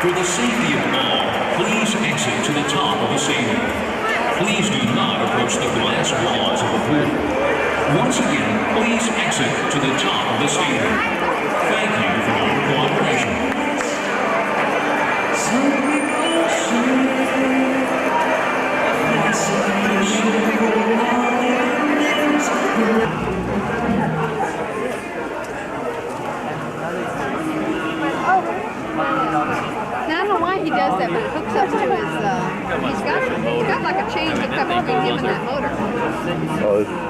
For the safety of all, please exit to the top of the stadium. Please do not approach the glass walls of the pool. Once again, please exit to the top of the stadium. Thank you for your cooperation. Some people Now, I don't know why he does that, but it hooks up to his, he's got like a chain hooked up between him and that motor. Oh,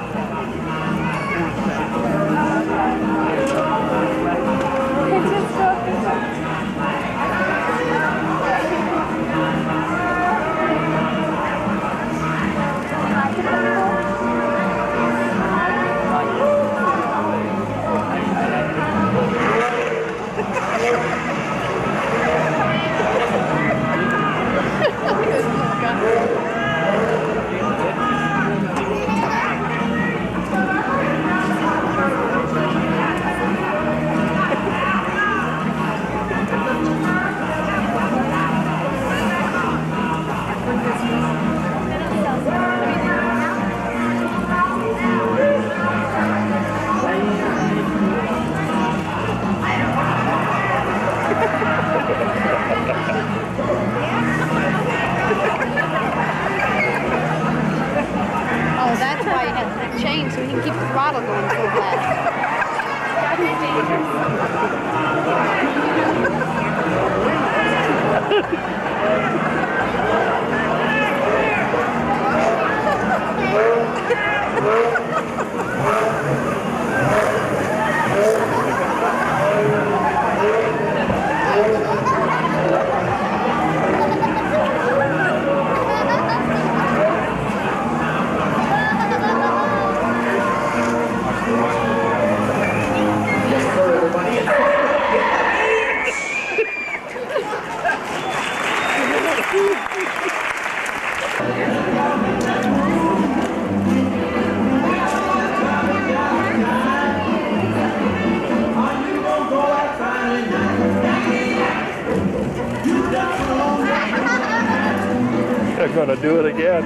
Oh, that's why he has that chain, so he can keep the throttle going so they're gonna do it again.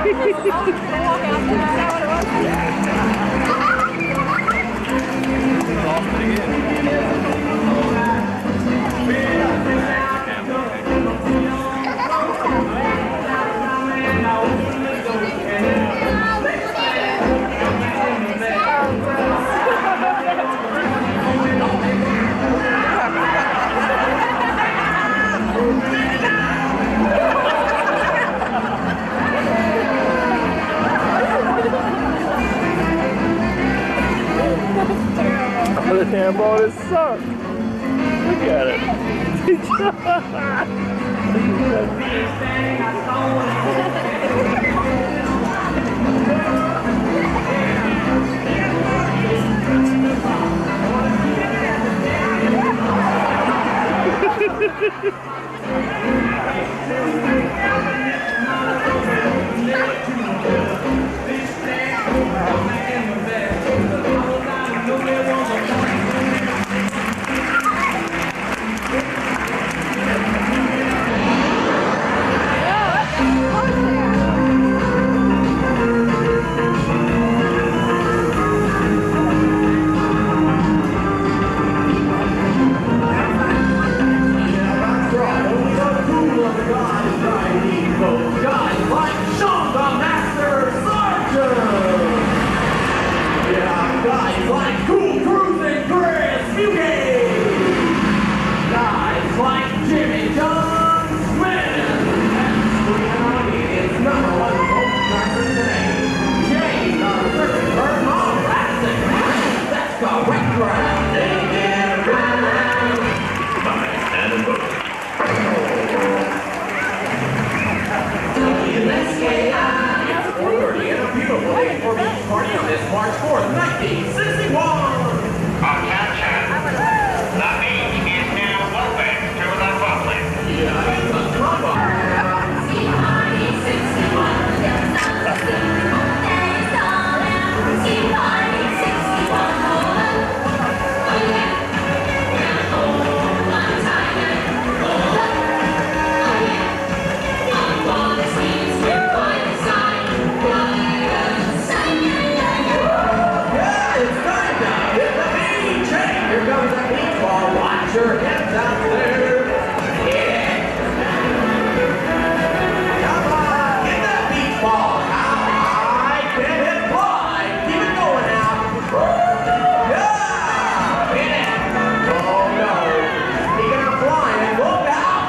think he's supposed to be. Walk out there, is that what it The damn ball is sucked. Look at it. March 4th, 1961! Attention! The beach is now open to the public. Your heads out there. Yeah. Come on, get that beach ball. High, get it fly. Keep it going now. Yeah. Hit it. Oh no. Speaking of flying, look out.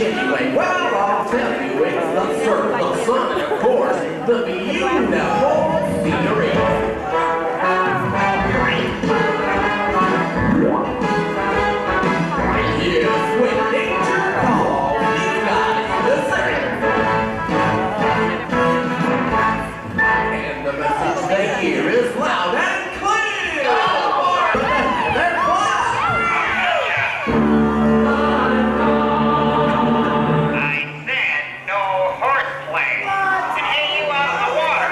Anyway, well, I'll tell you, it's the surf, the sun, and of course, the beautiful scenery. Yes, when nature calls, these guys listen. And the message they hear is loud and clear. They're I said no horseplay. To get you out of the water.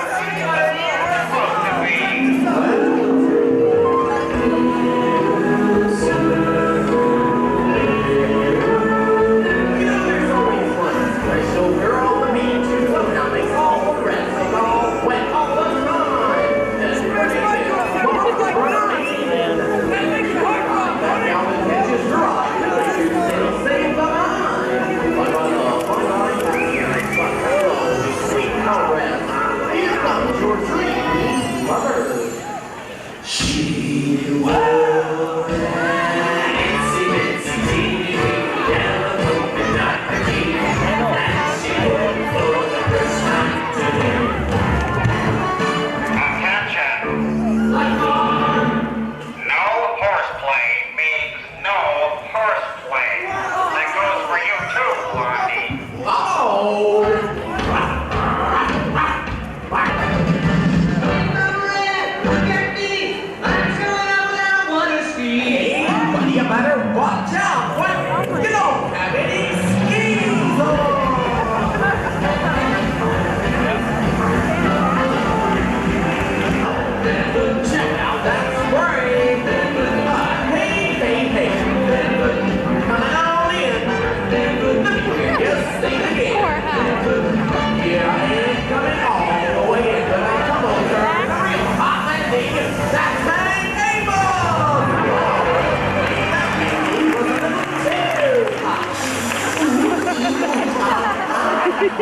It's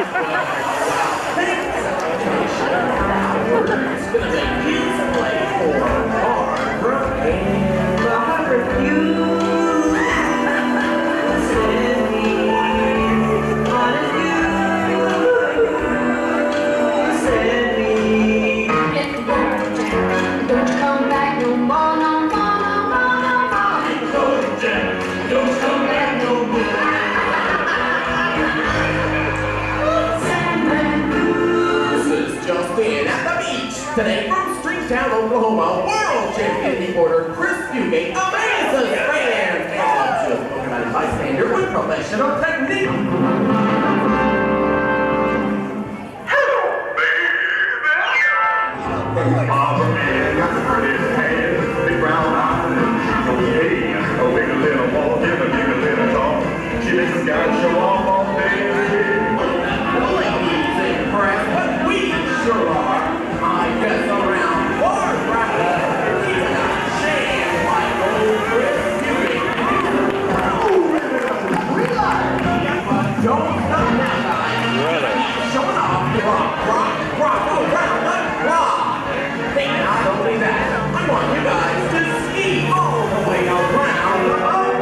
gonna make his play for Barbara and Barbara Don't you come back no more, no more, no more, no more. Don't come back no more. This is Justin at the beach. Today from Streettown, Oklahoma, world champion keyboarder Chris Fugate amazes fans and loves just organized bystander with professional technique. Barbara Ann got the prettiest hair, big brown eyes, and she's okay. A wiggle little walk, give a wiggle little talk. She makes us guys show off all day. Ladies impressed, but we sure are. I guess around Fort Bragg, keeping a shame like old Chris Fugate. But don't stop now, guys. Showing off, rock, oh, round the clock. Hey, not only that, I want you guys to ski all the way around the boat.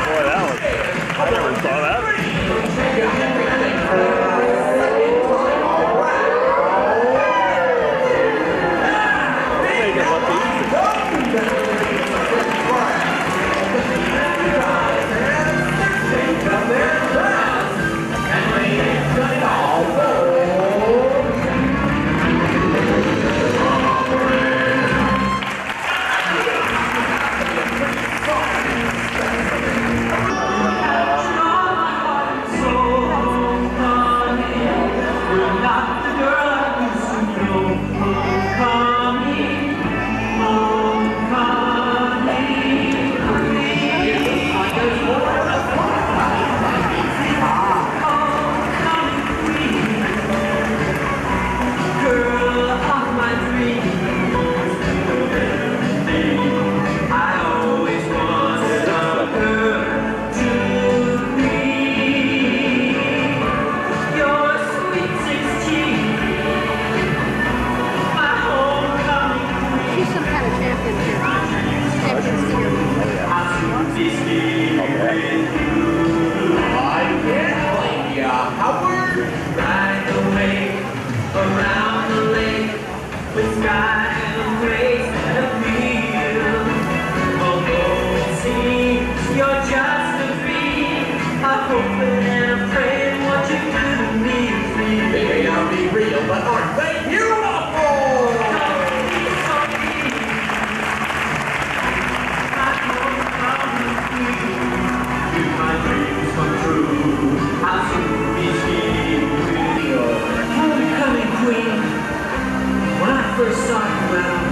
Boy, that was, I never saw that. Make it look easy. She's some kind of champion here. Champion singer. I can't blame ya, Howard. Ride away around the lake with sky and grace and appeal. Although it seems you're just a dream, I'm hoping and I'm praying what you do to me is real. They may not be real, but aren't they beautiful? My dreams come true. I'll soon be seeing you. Homecoming queen. When I first saw you out,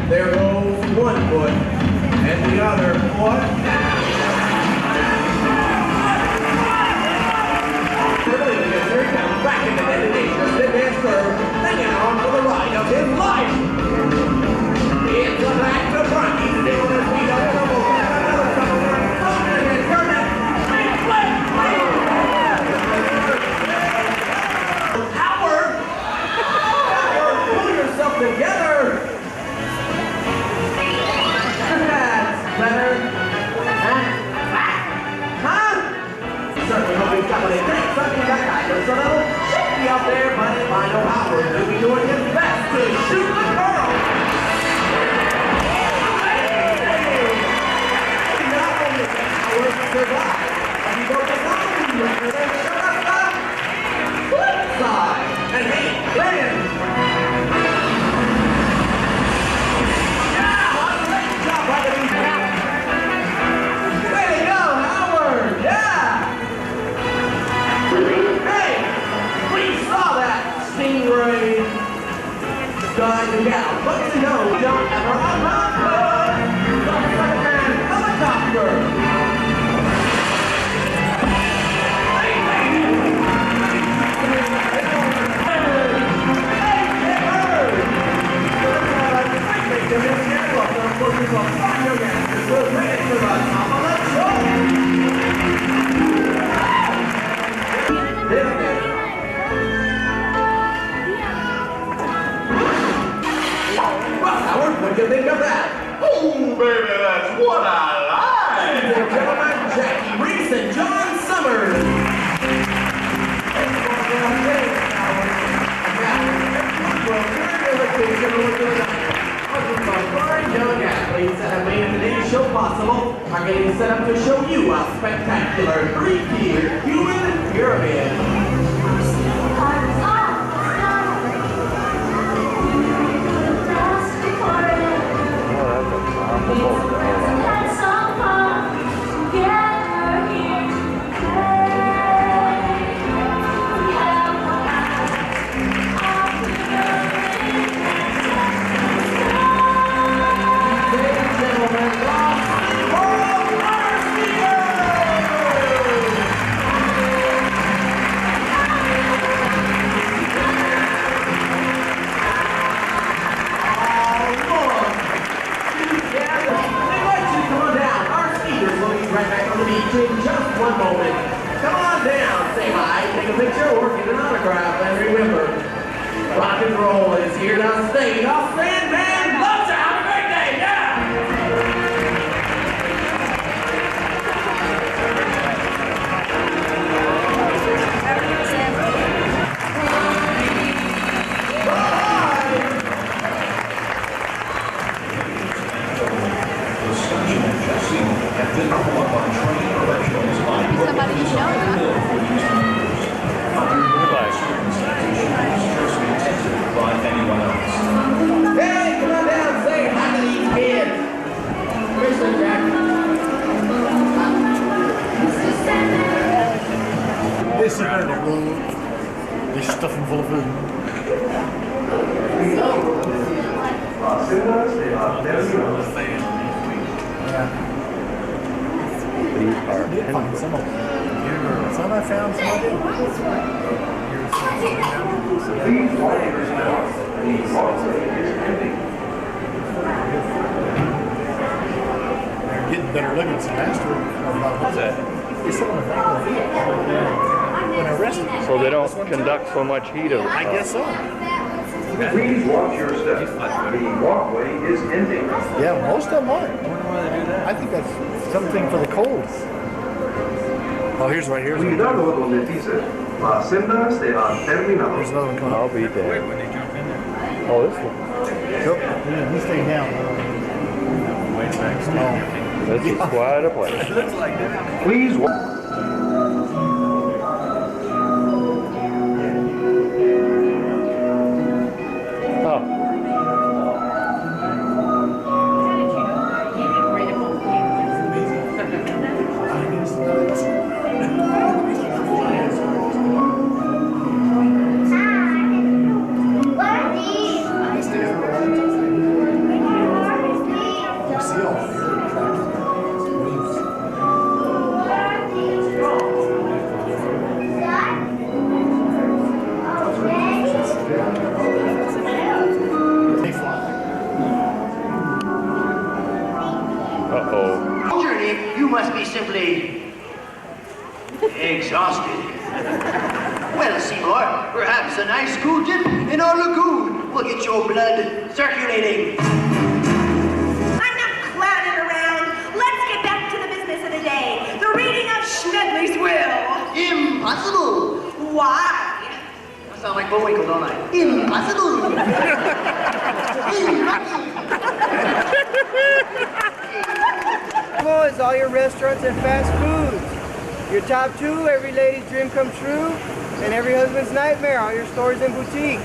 There goes one foot, and the other foot. Here he comes back into the dangerous mid-man curve, hanging on for the ride of his life. It's a back to front. He's still on his feet up in the wall. Another couple of runs. And turn that. Howard! Howard, pull yourself together. That's better. Certainly hope he's got what it takes. Something that guy looks a little shaky out there, but if I know Howard will be doing his best to shoot the girl. Flip side. And hey, Glenn. Yeah, great job, brother. Way to go, Howard. Yeah. Hey, we saw that stingray. Guys and gals, but you know, don't ever unlock the second-hand helicopter. What do you think of that? Oh, baby, that's what I Ladies and gentlemen, Jackie Reese and John Summers. Fine young athletes that have made today's show possible are getting set up to show you a spectacular three-tiered human pyramid. In just one moment. Come on down, say hi, take a picture, or get an autograph, and remember, rock and roll is here to stay. The Sandman loves you. Have a great day, yeah! Have been performed by trained professionals by Somebody you know, by anyone else. Hey, come on down, say hi to these kids. Listen, Jack. This is very cool. This stuff full of food. Some I found some I didn't. They're getting better looking than last week. What's that? It's something when arrested. So they don't conduct so much heat of it. I guess so. Please watch your step. The walkway is ending. Yeah, most of them aren't. I think that's something for the cold. Oh, here's right here. Cuidado donde pises. Las sendas se han terminado. There's another one coming. I'll be there. Oh, this one. Yep. Yeah, he stayed down. This is quite a place. Please watch. You must be simply exhausted. Well, Seymour, perhaps a nice cool dip in our lagoon will get your blood circulating. I'm not clowning around. Let's get back to the business of the day. The reading of Schmedley's will. Impossible. Why? I sound like Bullwinkle, don't I? Impossible. Is all your restaurants and fast foods. Your top 2, every lady's dream come true, and every husband's nightmare, all your stores and boutiques.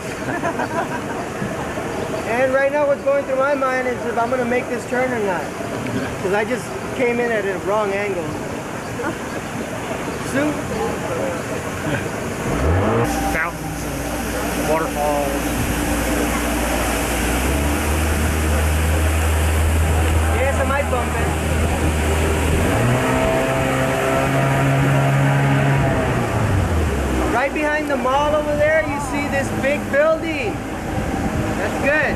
And right now what's going through my mind is if I'm going to make this turn or not. Because I just came in at a wrong angle. Sue? Fountains and waterfalls. Yes, I might bump it. Right behind the mall over there, you see this big building. That's good.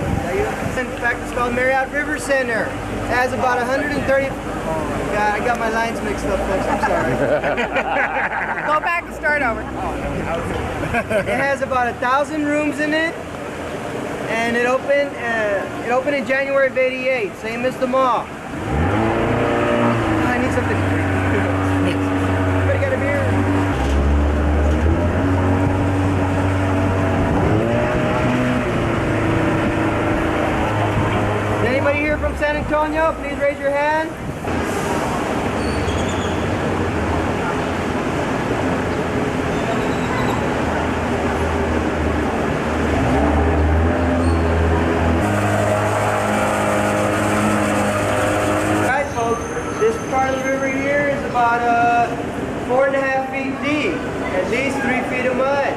In fact, it's called Marriott River Center. It has about 130... Oh my God, I got my lines mixed up, folks. I'm sorry. Go back and start over. It has about 1,000 rooms in it, and it opened in January of '88, same as the mall. I need something. Everybody got a beer? Is anybody here from San Antonio? Please raise your hand. About 4.5 feet deep, at least 3 feet of mud.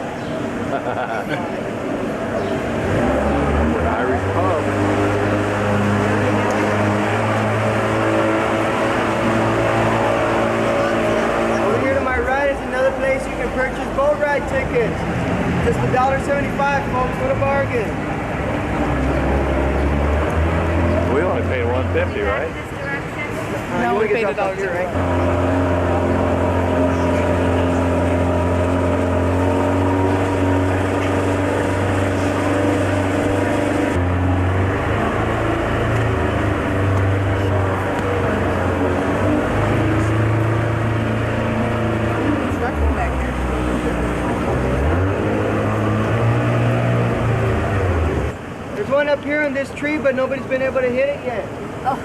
Irish pub. Over here to my right is another place you can purchase boat ride tickets. Just $1.75, folks, what a bargain. We only paid $1.50, right? No, we paid $1 here, right? There's one up here in this tree, but nobody's been able to hit it yet. Oh.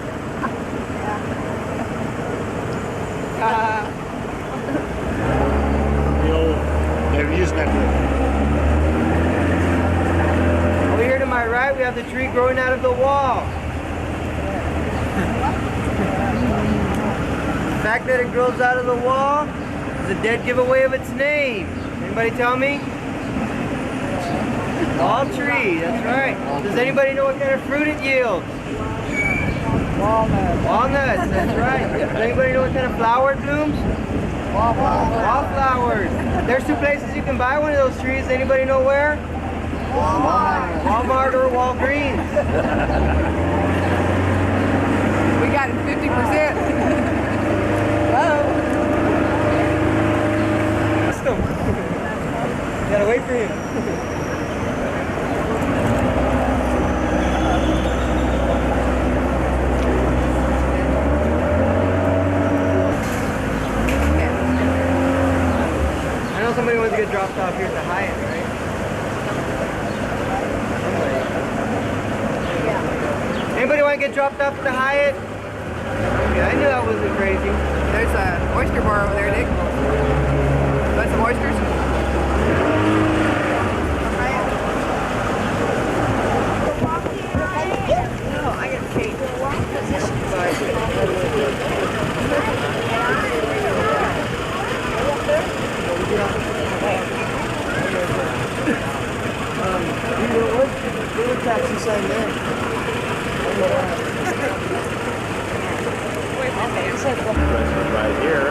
They're using that. Over here to my right, we have the tree growing out of the wall. The fact that it grows out of the wall is a dead giveaway of its name. Anybody tell me? Wall tree, that's right. Does anybody know what kind of fruit it yields? Walnuts. Walnuts, that's right. Does anybody know what kind of flower it blooms? Wallflowers. There's 2 places you can buy one of those trees. Anybody know where? Walmart. Walmart or Walgreens. We got 50%. Hello. Gotta wait for him. Somebody wants to get dropped off here at the Hyatt, right? Yeah. Anybody want to get dropped off at the Hyatt? Okay, I knew that wasn't crazy. There's an oyster bar over there, Dick. Want some oysters? No, I got a cake. Taxi sign there. Right here.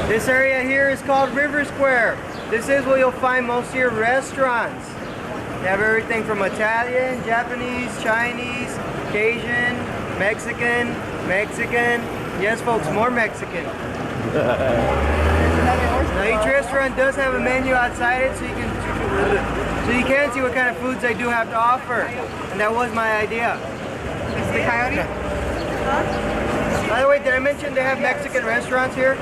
This area here is called River Square. This is where you'll find most of your restaurants. They have everything from Italian, Japanese, Chinese, Cajun, Mexican, yes folks, more Mexican. Now each restaurant does have a menu outside it, so you can see what kind of foods they do have to offer. And that was my idea. Is the coyote? By the way, did I mention they have Mexican restaurants here?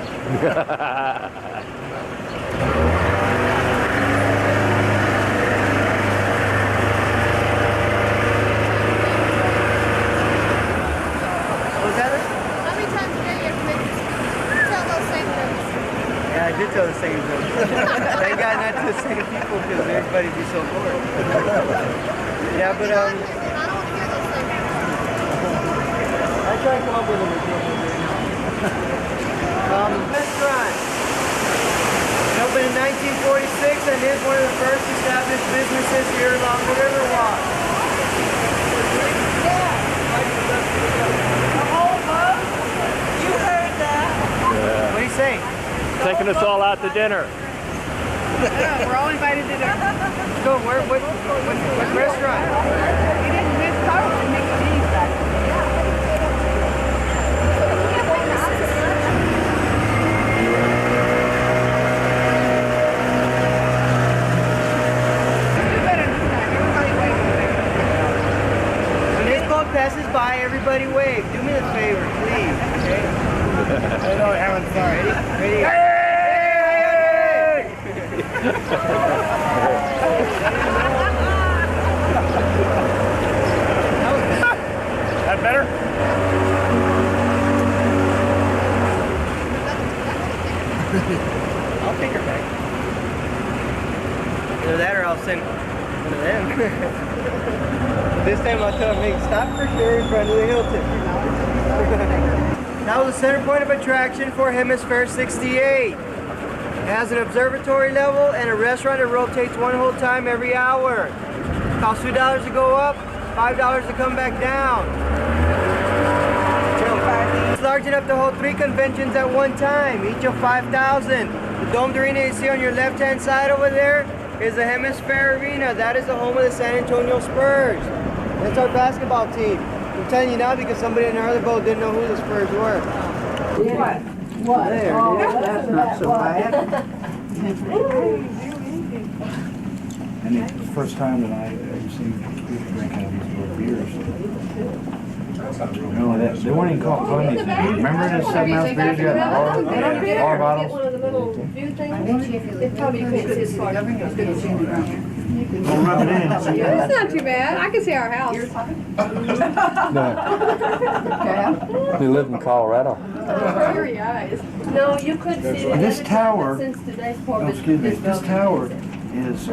everybody be so bored. Yeah, but I try to come up with a restaurant. It opened in 1946 and is one of the first established businesses here along the Riverwalk. You heard that? What do you say? Taking us all out to dinner. We're all invited to dinner. Let's go. What restaurant? We didn't miss Carl to make cheese back. When this boat passes by, everybody wave. Do me a favor, please. Okay? I know, having fun. Ready? That better? I'll take her back. Either that or I'll send one of them. This time I'll tell them, hey, stop for sure in front of the Hilton. That was the center point of attraction for Hemisphere 68. It has an observatory level and a restaurant that rotates one whole time every hour. It costs $2 to go up, $5 to come back down. It's large enough to hold 3 conventions at one time, each of 5,000. The domed arena you see on your left-hand side over there is the Hemisphere Arena. That is the home of the San Antonio Spurs. That's our basketball team. I'm telling you now because somebody in our other boat didn't know who the Spurs were. What? There, Oh, that's not so bad. And it's the first time that I've seen people drink out of these little beers. No, they weren't even called ponies. Remember the 7-ounce beers you got in bar bottles? Don't rub it in. It's not too bad. I can see our house. We live in Colorado. Very eyes. No, you could see it. This tower, Since today's poor oh, excuse me, this tower is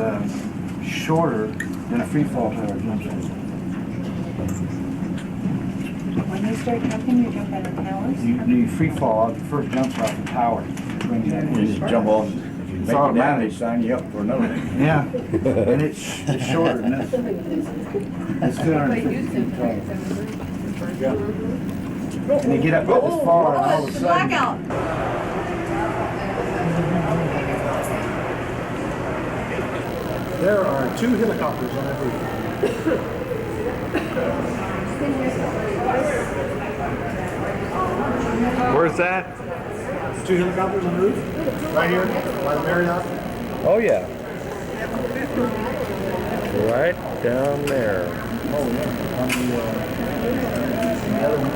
shorter than a free fall tower jumps in. When you start, how can you jump out of towers? You free fall, the first jumps off the tower. You just jump off. It's automatic. They sign you up for another one. Yeah, and it's shorter than this. It's 250 feet tall. And you get up this far and all of a sudden... Blackout. There are 2 helicopters on that roof. Where's that? 2 helicopters on the roof, right here, by the Marriott. Oh yeah. Right down there. Oh yeah, on the other one.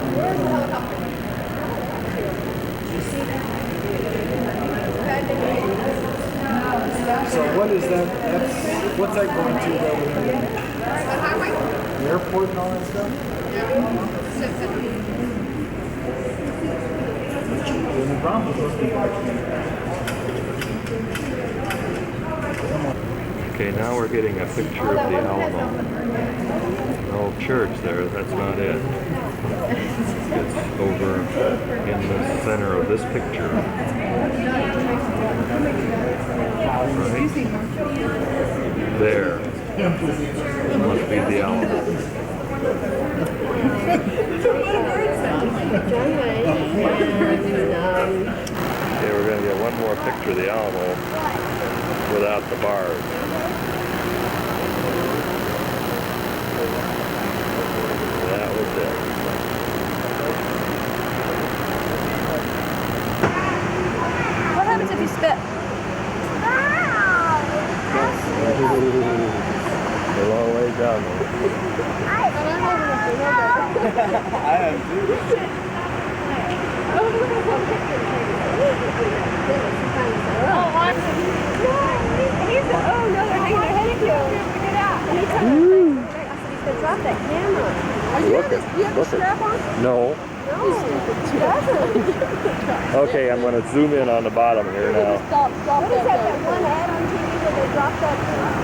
So what is that? What's that going to over there? The airport and all that stuff? And the Broncos supposed to be Okay, now we're getting a picture of the Alamo. An old church there, that's not it. It's over in the center of this picture. Right there. Must be the Alamo. Okay, we're going to get one more picture of the Alamo without the bars. That was it. What happens if you spit? A long way down there. I am too. Drop that camera. Are you have the strap on? No. No. He doesn't. Okay, I'm going to zoom in on the bottom here now. Stop that one ad on TV when they drop that,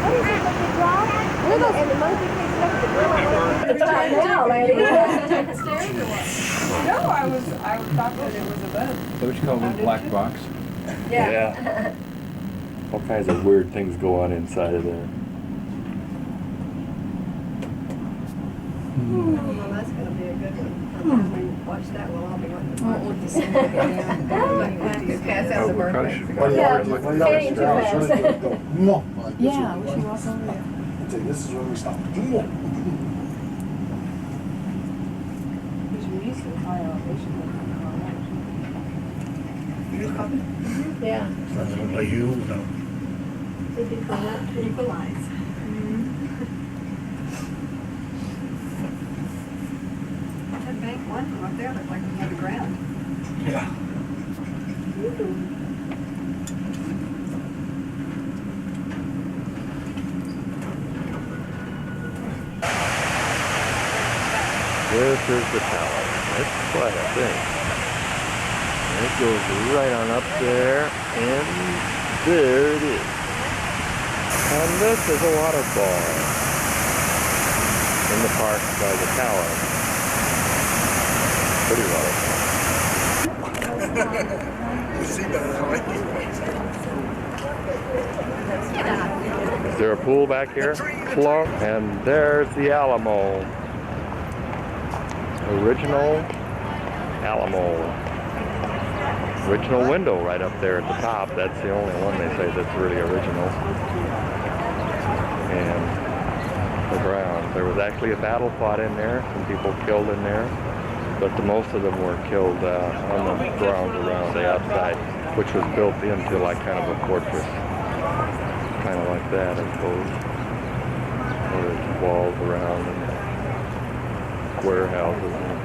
what is it that they drop? And the monkey takes it up the grill. It's right now, lady. No, I thought that it was a boat. What you call them, black box? Yeah. All kinds of weird things go on inside of there. Well, that's going to be a good one. Watch that, we'll all be wanting to pass out the birthday. Yeah, we should walk over there. This is where we stop. There's music in high elevation. Yeah. Like you, no. They can come out to equalize. That bank one from up there looked like it had the ground. Yeah. This is the tower. It's quite a thing. And it goes right on up there, and there it is. And this is a waterfall in the park by the tower. Pretty waterfall. You see better than Is there a pool back here? Hello? And there's the Alamo. Original Alamo. Original window right up there at the top. That's the only one they say that's really original. And the ground. There was actually a battle fought in there. Some people killed in there. But most of them were killed on the grounds around the outside, which was built into like kind of a fortress. Kind of like that, I suppose. There's walls around and warehouses and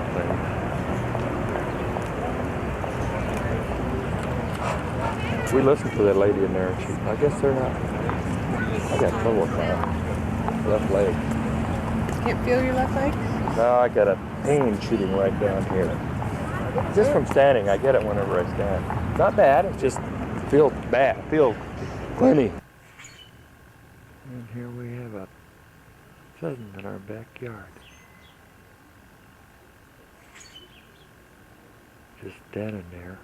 things. We listened to that lady in there. I guess they're not. I got trouble with my left leg. Can't feel your left leg? No, I got a pain shooting right down here. Just from standing, I get it whenever I stand. Not bad, it just feels bad, feels funny. And here we have a pheasant in our backyard. Just standing there.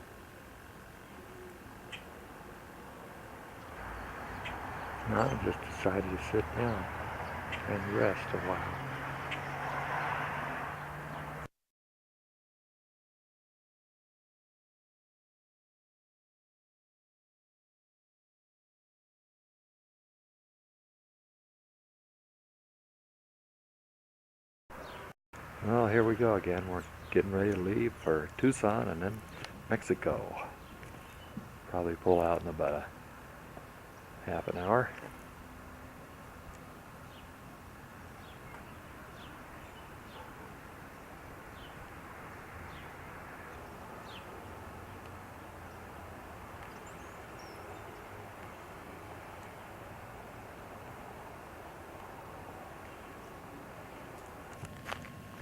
Now I just decided to sit down and rest a while. Well, here we go again. We're getting ready to leave for Tucson and then Mexico. Probably pull out in about a half an hour.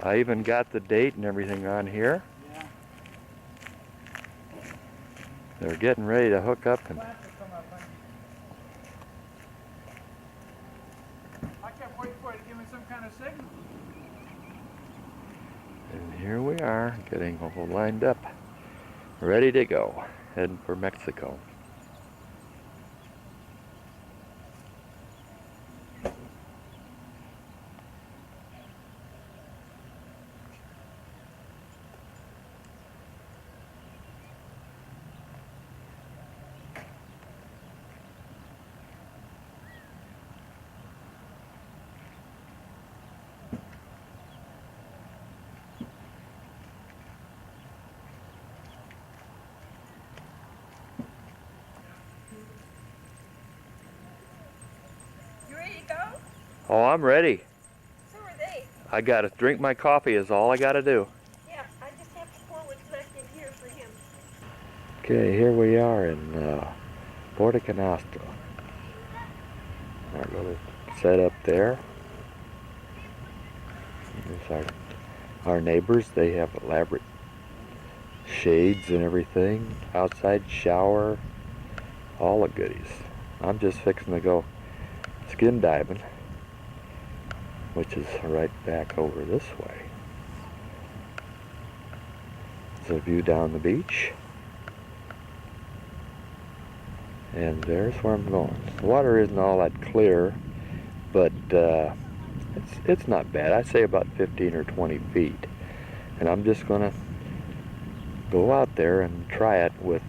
I even got the date and everything on here. Yeah. They're getting ready to hook up and I kept waiting for it to give me some kind of signal. And here we are, getting all lined up, ready to go, heading for Mexico. Oh, I'm ready. So are they. I gotta drink my coffee is all I gotta do. Yeah, I just have to pour what's left in here for him. Okay, here we are in Puerto Canastro. Our little setup there. There's our neighbors. They have elaborate shades and everything. Outside shower. All the goodies. I'm just fixing to go skin diving, which is right back over this way. There's a view down the beach. And there's where I'm going. The water isn't all that clear, but it's not bad. I'd say about 15 or 20 feet. And I'm just gonna go out there and try it with,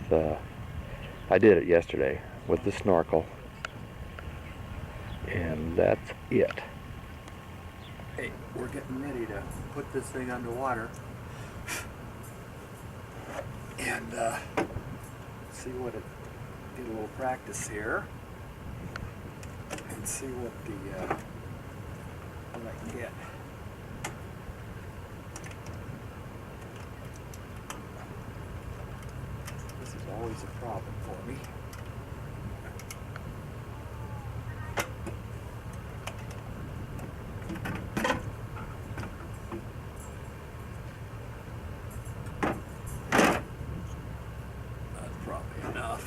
I did it yesterday with the snorkel. And that's it. Hey, we're getting ready to put this thing underwater. And see what it, get a little practice here. And see what I can get. This is always a problem for me. That's probably enough.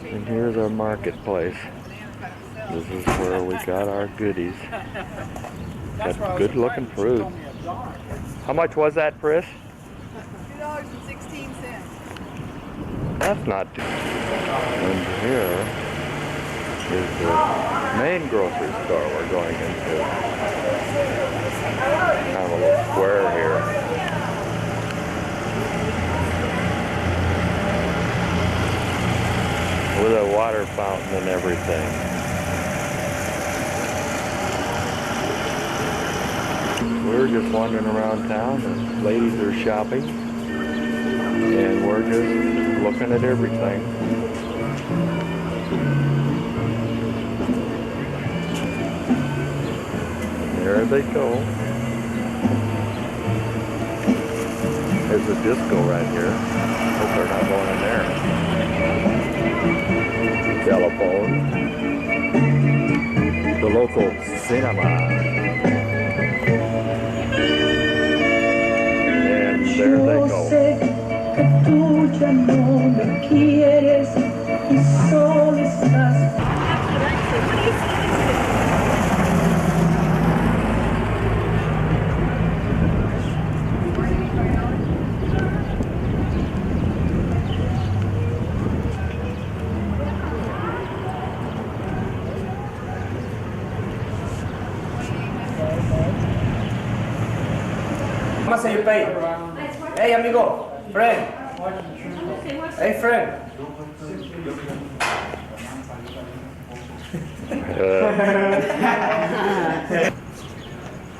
And here's our marketplace. This is where we got our goodies. Got good looking fruit. How much was that, Chris? $2.16. That's not too bad. And here is the main grocery store we're going into. Kind of a little square here. With a water fountain and everything. We're just wandering around town, and ladies are shopping, and we're just looking at everything. There they go. There's a disco right here. Hope they're not going in there. Telephone. The local cinema. And there they go. much are you pay? Hey, amigo, friend. Hey, friend.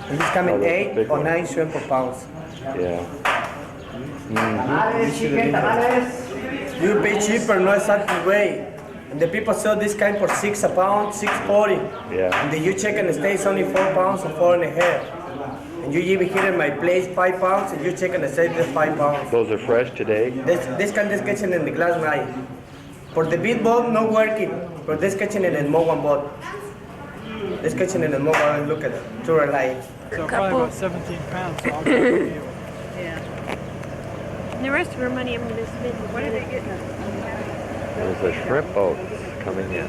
He's coming 8 or 9 shrimp per pound. Yeah. You pay cheaper, no exactly way. And the people sell this kind for 6 a pound, 6.40. Yeah. And the you chicken stays only 4 pounds or 4.5. And you even here in my place 5 pounds, and you chicken stays 5 pounds. Those are fresh today? This kitchen in the glass night. For the big boat, no working. For this kitchen in the small one boat. This kitchen in the small one, look at it. Tour light. So probably about 17 pounds. So I'll get it for you. The rest of her money I'm going to spend. What are they getting? There's a shrimp boat coming in.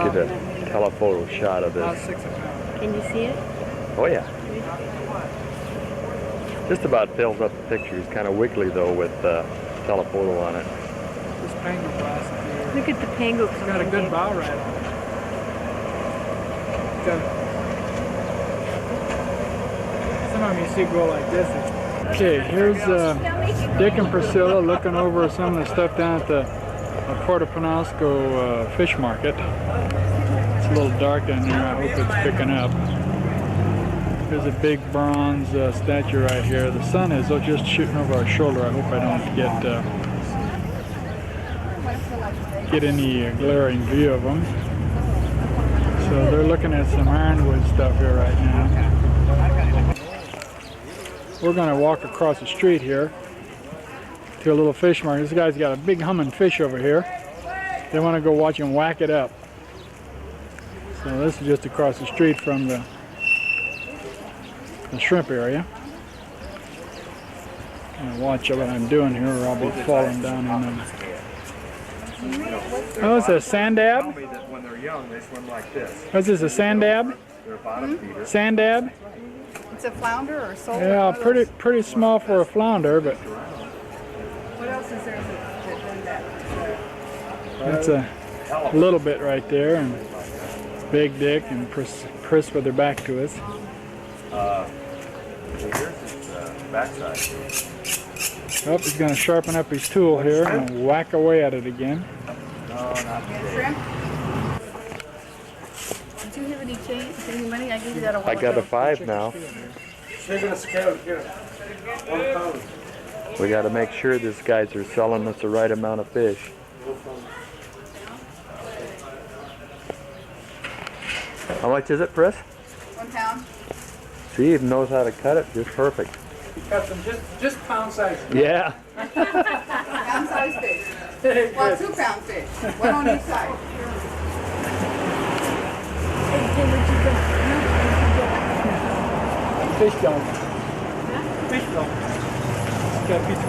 Get a telephoto shot of About this. 6 a pound. Can you see it? Oh yeah. Just about fills up the picture. It's kind of wiggly though with telephoto on it. This pango glass up here. Look at the pango. It's got a good bow ride on it. Sometimes you see go like this. Okay, here's Dick and Priscilla looking over some of the stuff down at the Puerto Penasco fish market. It's a little dark down there. I hope it's picking up. There's a big bronze statue right here. The sun is just shooting over our shoulder. I hope I don't get any glaring view of them. So they're looking at some ironwood stuff here right now. We're going to walk across the street here to a little fish market. This guy's got a big humming fish over here. They want to go watch him whack it up. So this is just across the street from the shrimp area. And watch what I'm doing here or I'll be falling down in them. Oh, it's a sand dab? When they're young, they swim like this. What's this, a sand dab? They're a bottom feeder. Sand dab? It's a flounder or a sole? Yeah, pretty small for a flounder, but What else is there that that's a little bit right there. And Big Dick and Chris with their back to us. Here's his backside. Oh, he's going to sharpen up his tool here and whack away at it again. No, not shrimp? Did you have any change? Any money? I gave you that a while I got ago. a 5 now. They're going to scale here. 1 pound. We got to make sure these guys are selling us the right amount of fish. How much is it, Chris? 1 pound. She even knows how to cut it just perfect. You cut them just pound size. Yeah. Pound size fish. Well, 2 pound fish. 1 on each side. Fish dome. Fish dome. Got a piece of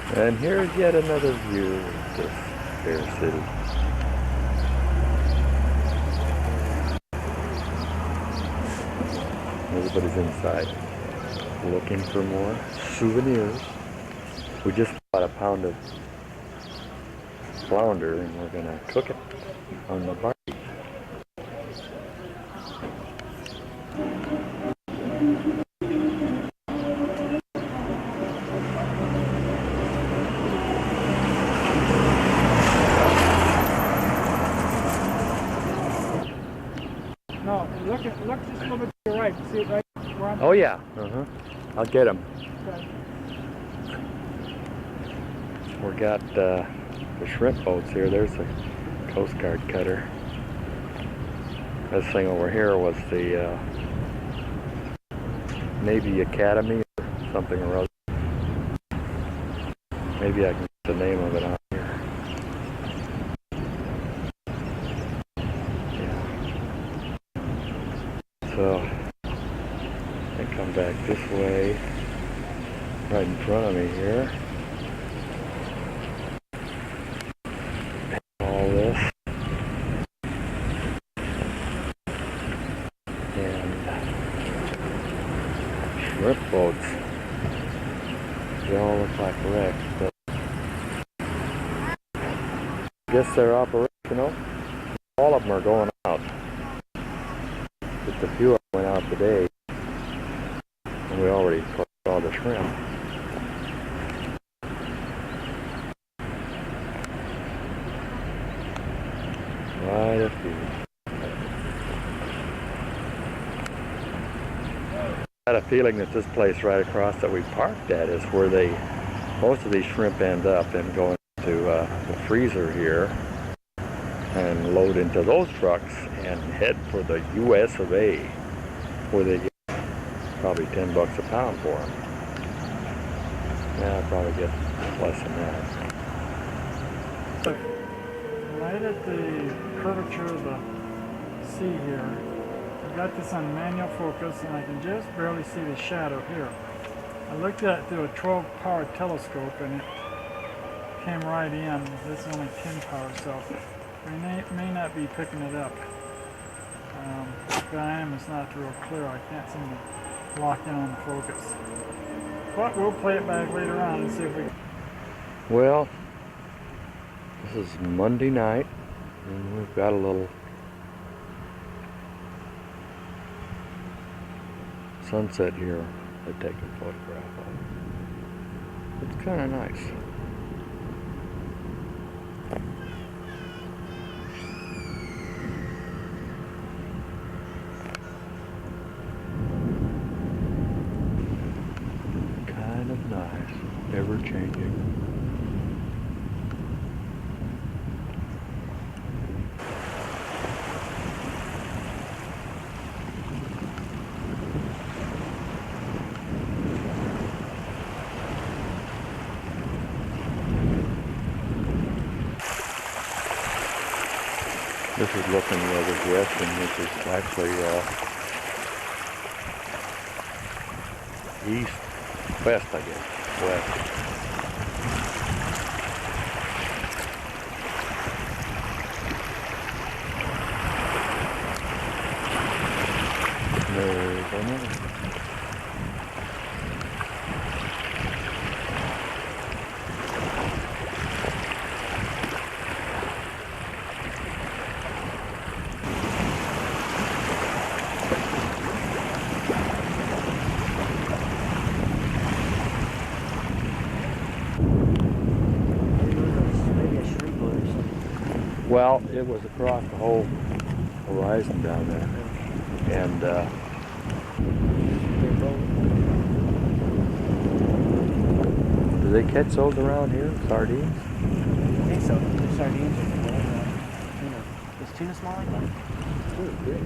fish. And here's yet another view of this fair city. Everybody's inside looking for more souvenirs. We just bought a pound of flounder and we're gonna cook it on the barbie. No, look just a little bit to your right. See it right where I'm Oh yeah, I'll get them. We got the shrimp boats here. There's the Coast Guard cutter. This thing over here was the Navy Academy or something or other. Maybe I can get the name of it on here. Yeah. So I come back this way, right in front of me here. All this. And shrimp boats. They all look like wrecks, but I guess they're operational. All of them are going out. Just a few of them went out today, and we already saw the shrimp. Right a few. I had a feeling that this place right across that we parked at is where most of these shrimp end up and go into the freezer here and load into those trucks and head for the US of A, where they get probably $10 a pound for them. Yeah, I'll probably get less than that. Right at the curvature of the sea here, I've got this on manual focus and I can just barely see the shadow here. I looked at it through a 12 power telescope and it came right in. This is only 10 power, so we may not be picking it up. The IM is not real clear. I can't seem to lock in on the focus. But we'll play it back later on and see if we can. Well, this is Monday night and we've got a little sunset here. I've taken a photograph of. It's kind of nice. Kind of nice, ever changing. This is looking the direction, which is actually west, I guess, west. There's another. Well, it was across the whole horizon down there, and do they catch those around here? Sardines? I think so. The sardines are tuna. Is tuna small like that? Tuna's big.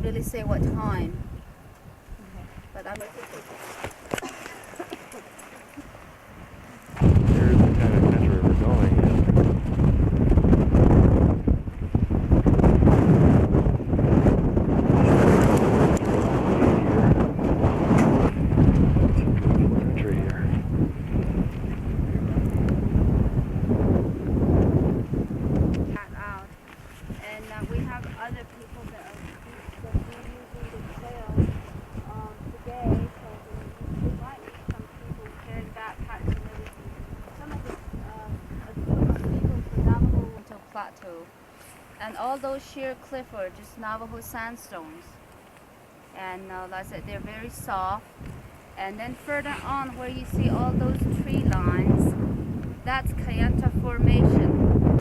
Really say what time, but I'm Here's the kind of country we're going in. Country here. out, and we have other people that are plateau, and all those sheer cliffs are just Navajo sandstones, and like I said, they're very soft. And then further on where you see all those tree lines, that's Kayenta Formation.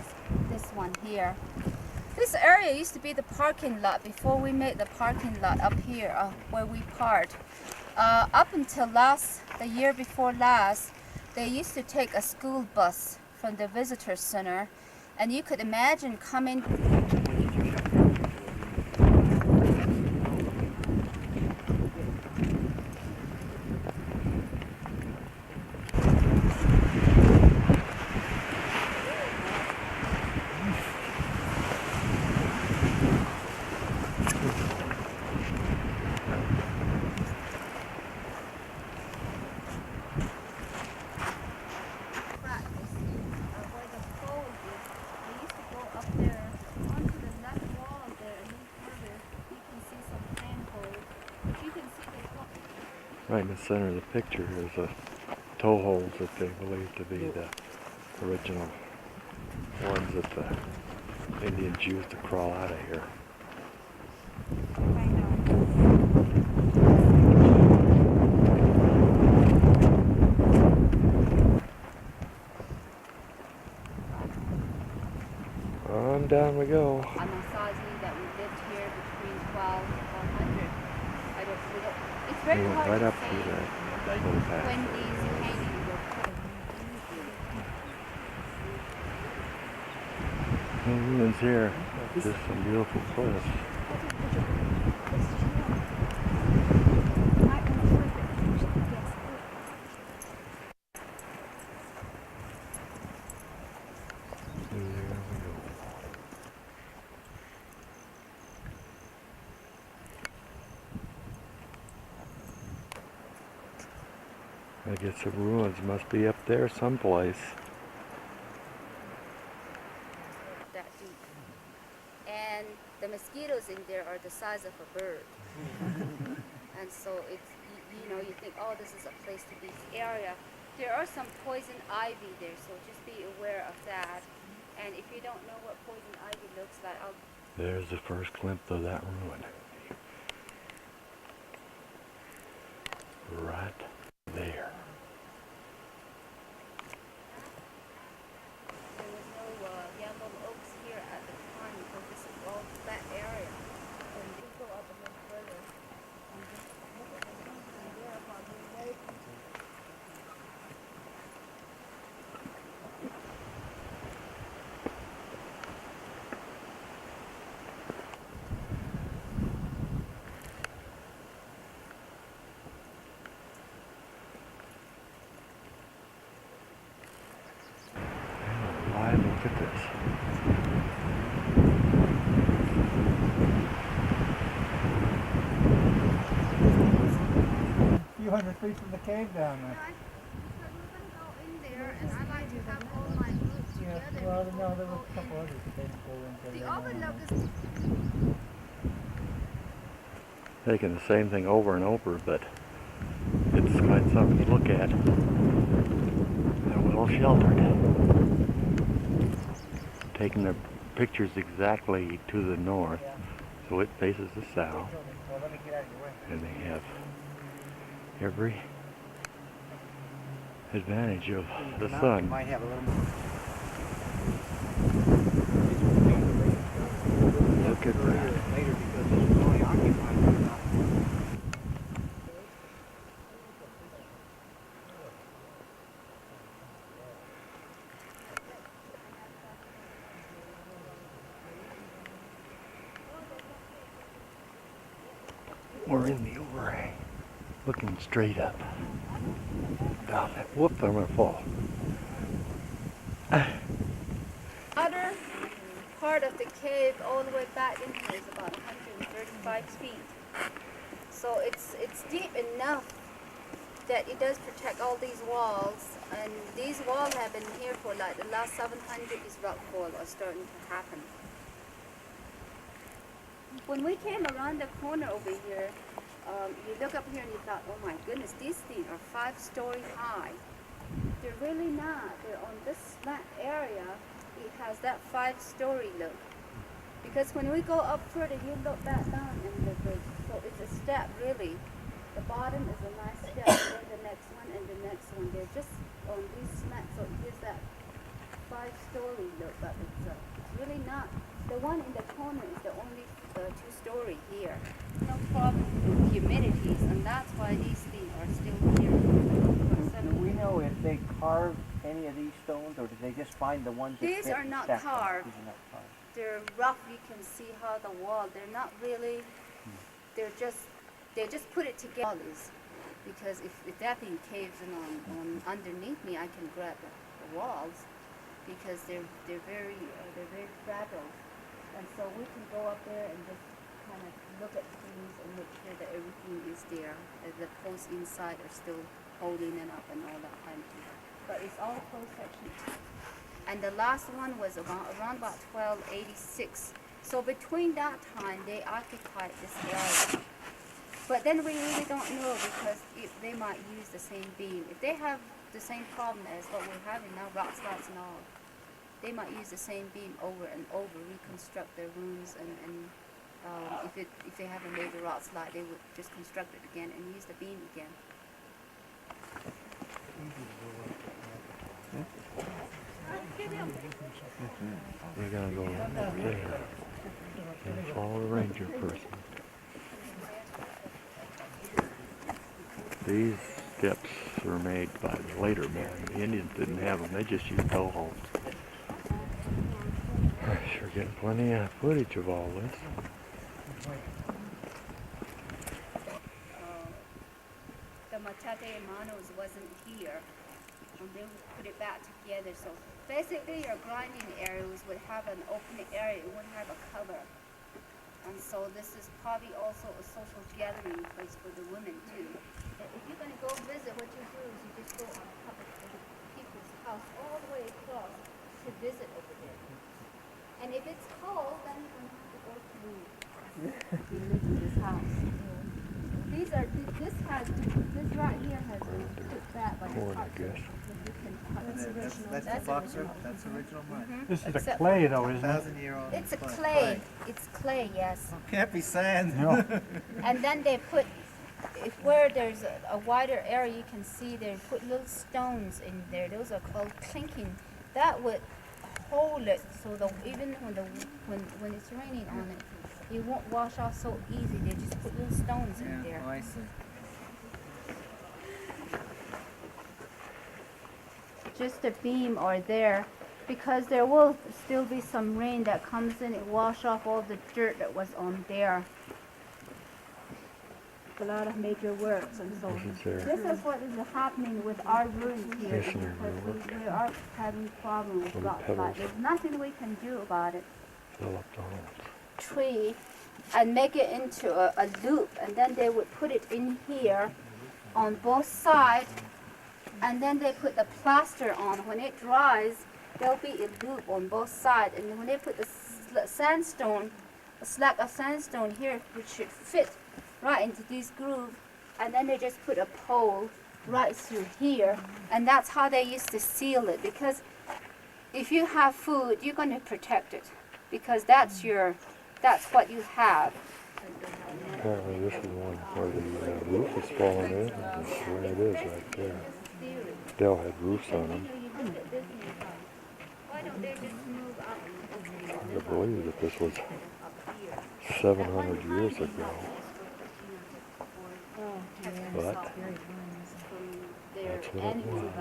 This one here. This area used to be the parking lot before we made the parking lot up here where we parked. Up until the year before last, they used to take a school bus from the visitor center. And you could imagine coming. Right in the center of the picture is a toe holes that they believe to be the original ones that the Indians used to crawl out of here. On down we go. Anasazi that we lived here between 12 and 100. It's very We went hard right to up say through that little path. when these hangings were put. Indians here. Just some beautiful cliffs. I guess the ruins must be up there someplace. That deep. And the mosquitoes in there are the size of a bird. And so it's, you know, you think, oh, this is a place to be area. There are some poison ivy there, so just be aware of that. And if you don't know what poison ivy looks like, There's the first glimpse of that ruin. Right there. There was no Yambam oaks here at the time because this is all flat area. And we go up a little further. And just look at the mountain there about the lake. Look at this. A few hundred feet from the cave down there. We're going to go in there, and I like to have all my groups together. Well, no, there were a couple others that they didn't go into. The overlook is Taking the same thing over and over, but it's quite something to look at. They're well sheltered. Taking their pictures exactly to the north, so it faces the south, Well, let me get out of your way. and they have every advantage of the sun. Might have a little more. Look at that. Later because it's only occupied right now. We're in the overhang, looking straight up. Down that. Whoop, I'm gonna fall. Other part of the cave all the way back in here is about 135 feet. So it's deep enough that it does protect all these walls, and these walls have been here for like the last 700 years. Rockfall are starting to happen. When we came around the corner over here, you look up here and you thought, oh my goodness, these things are 5-story high. They're really not. They're on this flat area. It has that 5-story look. Because when we go up further, you look back down and so it's a step really. The bottom is a nice step, then the next one and the next one. They're just on these slats, so it gives that 5-story look, but it's really not. The one in the corner is the only 2-story here. No problem with humidities, and that's why these things are still here. Do we know if they carved any of these stones, or did they just find the ones that These fit are and not stack them? carved. These are not carved. They're rough. You can see how the wall. They're not really. They just put it together. Because if that thing caves in on underneath me, I can grab the walls, because they're very fragile. And so we can go up there and just kind of look at things and make sure that everything is there. The posts inside are still holding it up and all that kind of thing. But it's all closed section. And the last one was around about 1286. So between that time, they occupied this area. But then we really don't know, because they might use the same beam. If they have the same problem as what we're having now, rock slides and all, they might use the same beam over and over, reconstruct their rooms, and if they haven't made the rock slide, they would just construct it again and use the beam again. We're gonna go up there and follow the ranger person. These steps were made by the later men. The Indians didn't have them, they just used toeholds. Sure getting plenty of footage of all this. The Matate Manos wasn't here, and they would put it back together. So basically your grinding areas would have an open area, it wouldn't have a cover. And so this is probably also a social gathering place for the women too. If you're going to go visit, what you do is you just go on top of people's house all the way across to visit over there. And if it's cold, then you don't have to go to you live in this house. This right here has been put back by the top. That's the boxer. That's original mud. This is a clay though, isn't it? 1,000-year-old. It's a clay. It's clay, yes. Can't be sand. No. And then they put, where there's a wider area, you can see they put little stones in there. Those are called clinking. That would hold it so that even when it's raining on it, it won't wash off so easy. They just put little stones in there. Oh, I see. Just a beam or there, because there will still be some rain that comes in and wash off all the dirt that was on there. A lot of major works, and so this is what is happening with our rooms here, because we are having problems with rock slide. There's nothing we can do about it. Fill up the holes. Tree and make it into a loop, and then they would put it in here on both sides, and then they put the plaster on. When it dries, there'll be a loop on both sides, and when they put the sandstone, a slack of sandstone here, which should fit right into this groove, and then they just put a pole right through here, and that's how they used to seal it. Because if you have food, you're going to protect it, because that's what you have. Apparently this is one where the roof is falling in. That's where it is right there. Dell had roofs on them. I believe that this was 700 years ago. But that's what it was.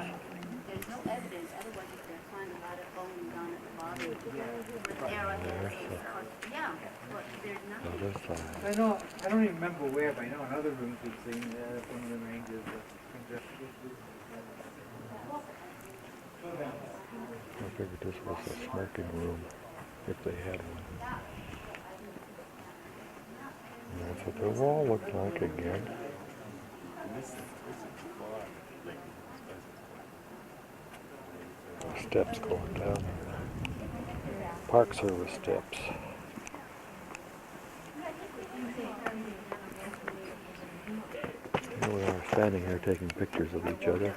There's no evidence, otherwise you can find a lot of bone down at the bottom. With arrowheads and stuff. Yeah, but there's nothing. Other side. I don't even remember where, but I know in other rooms we've seen one of the rangers I figured this was a smoking room, if they had one. And that's what the wall looked like again. Steps going down there. Park Service steps. Here we are standing here taking pictures of each other.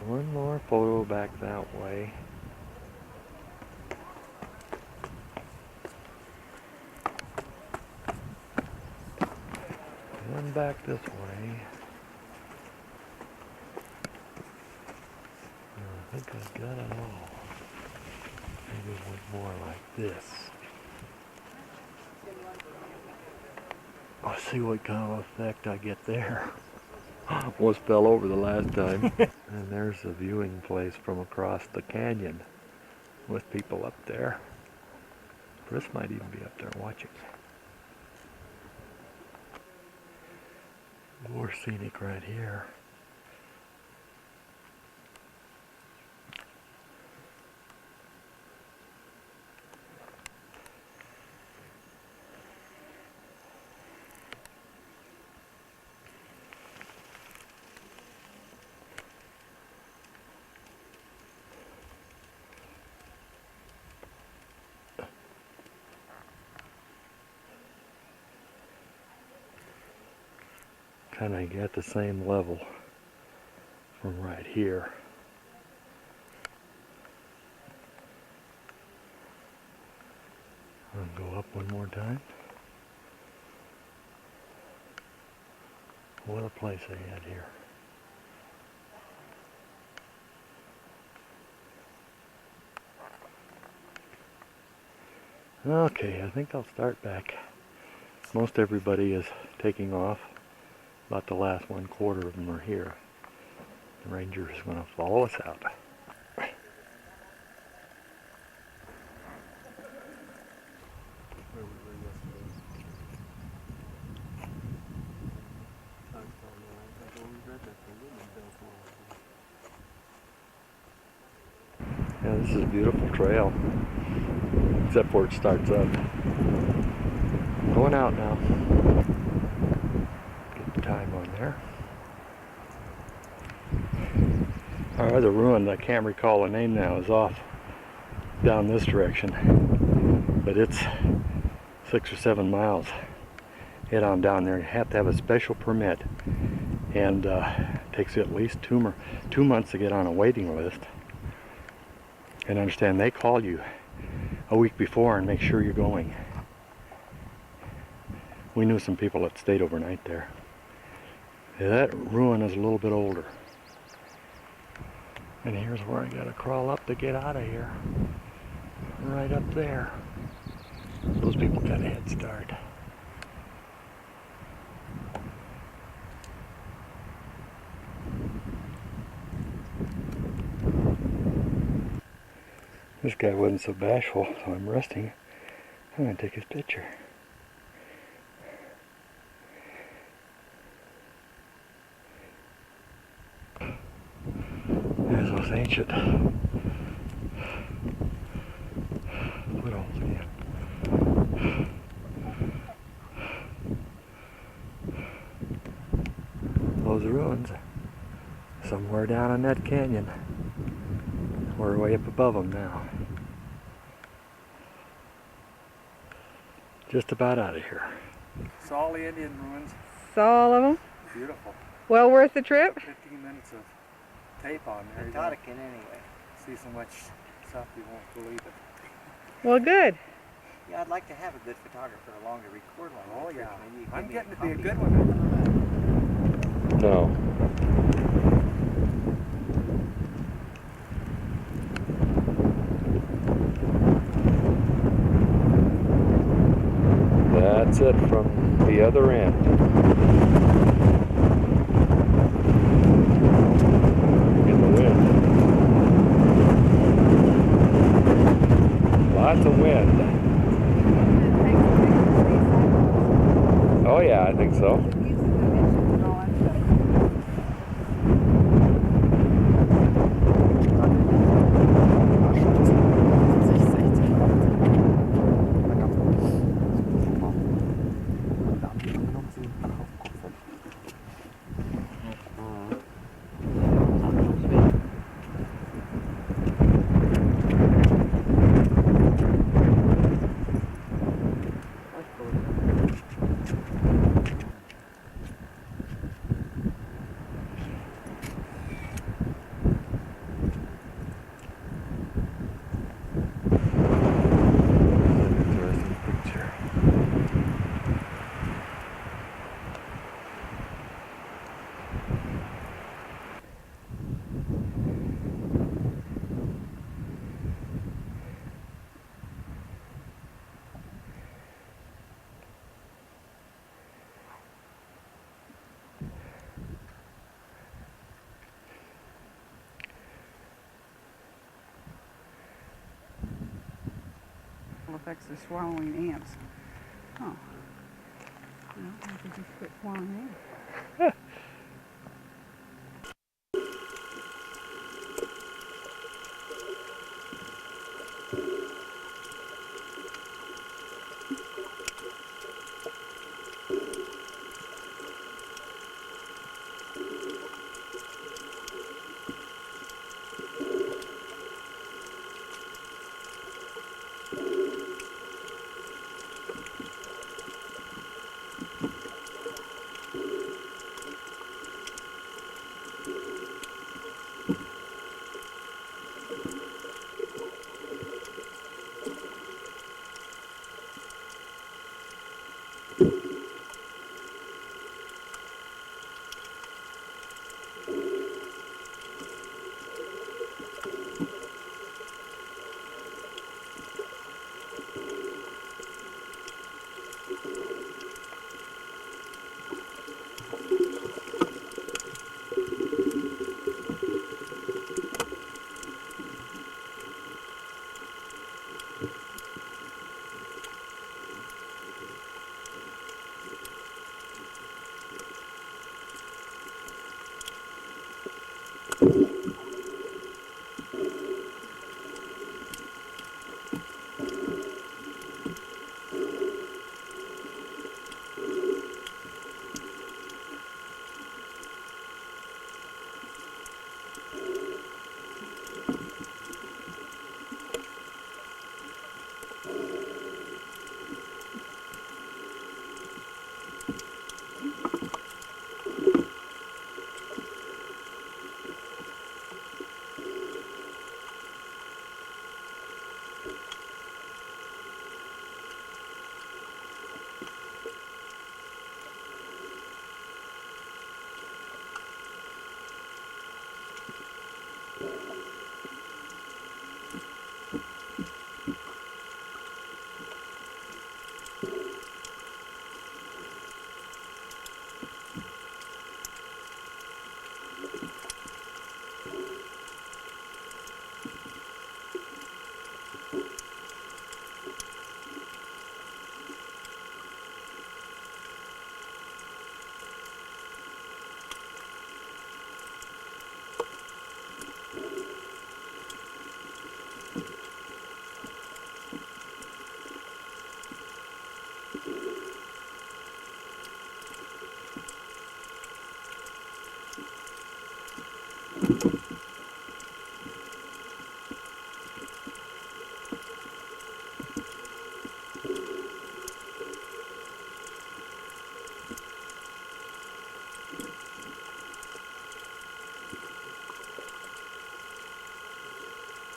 One more photo back that way. And back this way. I think I got it all. Maybe one more like this. I'll see what kind of effect I get there. Almost fell over the last time. And there's a viewing place from across the canyon with people up there. Chris might even be up there watching. More scenic right here. Kind of get the same level from right here. I'll go up one more time. What a place they had here. Okay, I think I'll start back. Most everybody is taking off. About the last 1/4 of them are here. The ranger is going to follow us out. Yeah, this is a beautiful trail, except where it starts up. Going out now. Time on there. Our other ruin, I can't recall the name now, is off down this direction, but it's 6 or 7 miles. Head on down there. You have to have a special permit, and it takes you at least 2 months to get on a waiting list. And understand they call you a week before and make sure you're going. We knew some people that stayed overnight there. That ruin is a little bit older. And here's where I gotta crawl up to get out of here. Right up there. Those people got a head start. This guy wasn't so bashful, so I'm resting. I'm going to take his picture. There's those ancient footholds again. Those ruins, somewhere down in that canyon. We're way up above them now. Just about out of here. Saw all the Indian ruins. Saw all of them? Beautiful. Well worth the trip? 15 minutes of tape on there. Catoctin anyway. See so much stuff you won't believe it. Well, good. Yeah, I'd like to have a good photographer along to record one. Oh yeah. Maybe you I'm give me getting to be a copy. good one. No. That's it from the other end. In the wind. Lots of wind. Oh yeah, I think so. Affects the swallowing ants. Oh. Well, I could just quit swallowing ants.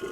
So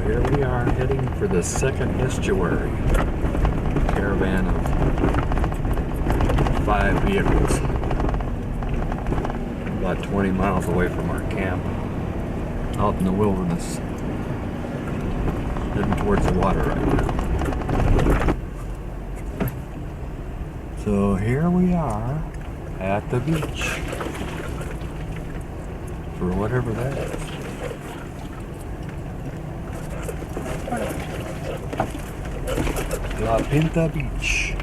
here we are heading for the second estuary. Caravan of 5 vehicles. About 20 miles away from our camp. Out in the wilderness. Heading towards the water right now. So here we are at the beach. For whatever that is. La Pinta Beach.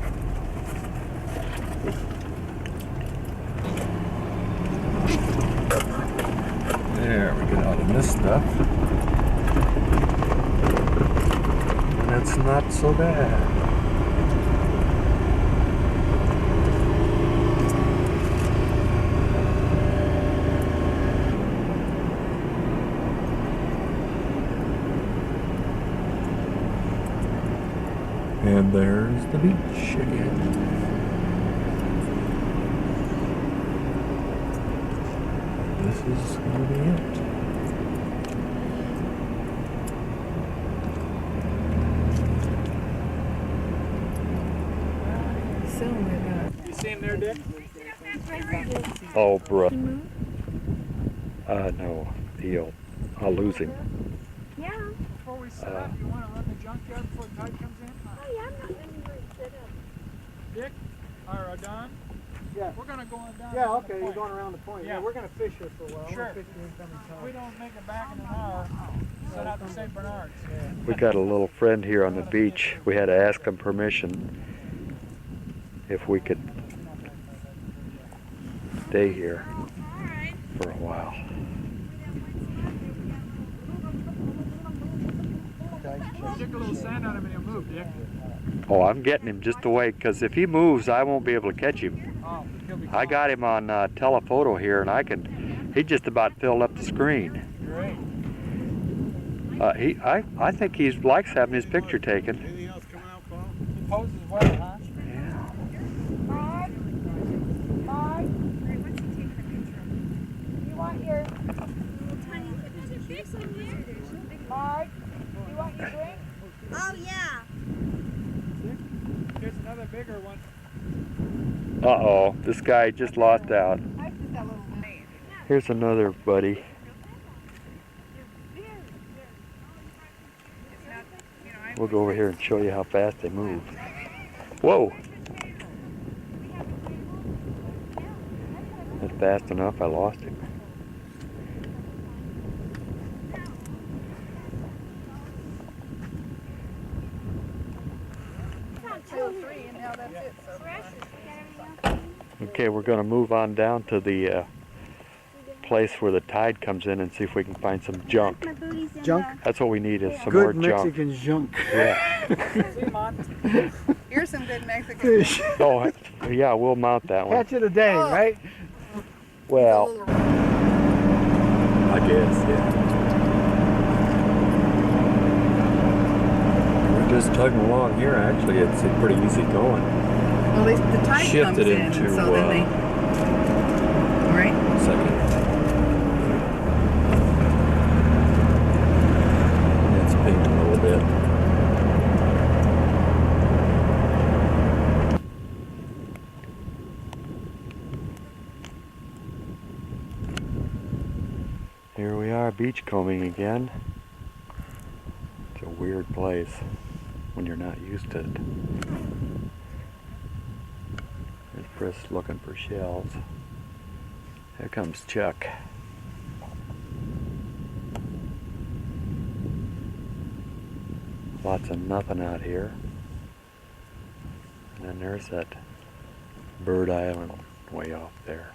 There, we get out of this stuff. And it's not so bad. And there's the beach again. This is going to be it. You see him there, Dick? Oh, bro. No, I'll lose him. Yeah. Before we set up, you want to run the junkyard before the tide comes in? Oh, yeah, I'm not letting you set up. Dick? Or Don? Yeah. We're going to go on down. Yeah, to the okay, you're point. going around the point. Yeah, we're going to fish here for a while. Sure. We'll fish the incoming tide. We don't make it back in an hour. Set out to St. Bernard's. Yeah. We got a little friend here on the beach. We had to ask him permission if we could stay here for a while. Stick a little sand on him and he'll move, Dick. Oh, I'm getting him just to wait, because if he moves, I won't be able to catch him. Oh, he'll be I got him on telephoto here, and he just about filled up the screen. great. I think he likes having his picture taken. Anything else coming out, Paul? He poses well, huh? Yeah. Mark? Mark? What's he taking a picture of? You want your tiny Mark? You want your drink? Oh, yeah. Here's another bigger one. Uh-oh, this guy just lost out. Here's another buddy. We'll go over here and show you how fast they move. Whoa! Not fast enough, I lost him. Okay, we're going to move on down to the place where the tide comes in and see if we can find some junk. Junk? That's what we need, is some Good more junk. Mexican junk. Yeah. Here's some good Mexican fish. Oh, yeah, we'll mount that one. Catch of the day, right? Well, I guess, yeah. Just tugging along here, actually, it's pretty easy going. Well, the tide Shifted comes in, into, so then they. Right? Second. It's pinged a little bit. Here we are, beachcombing again. It's a weird place when you're not used to it. There's Chris looking for shells. Here comes Chuck. Lots of nothing out here. And then there's that Bird Island way off there.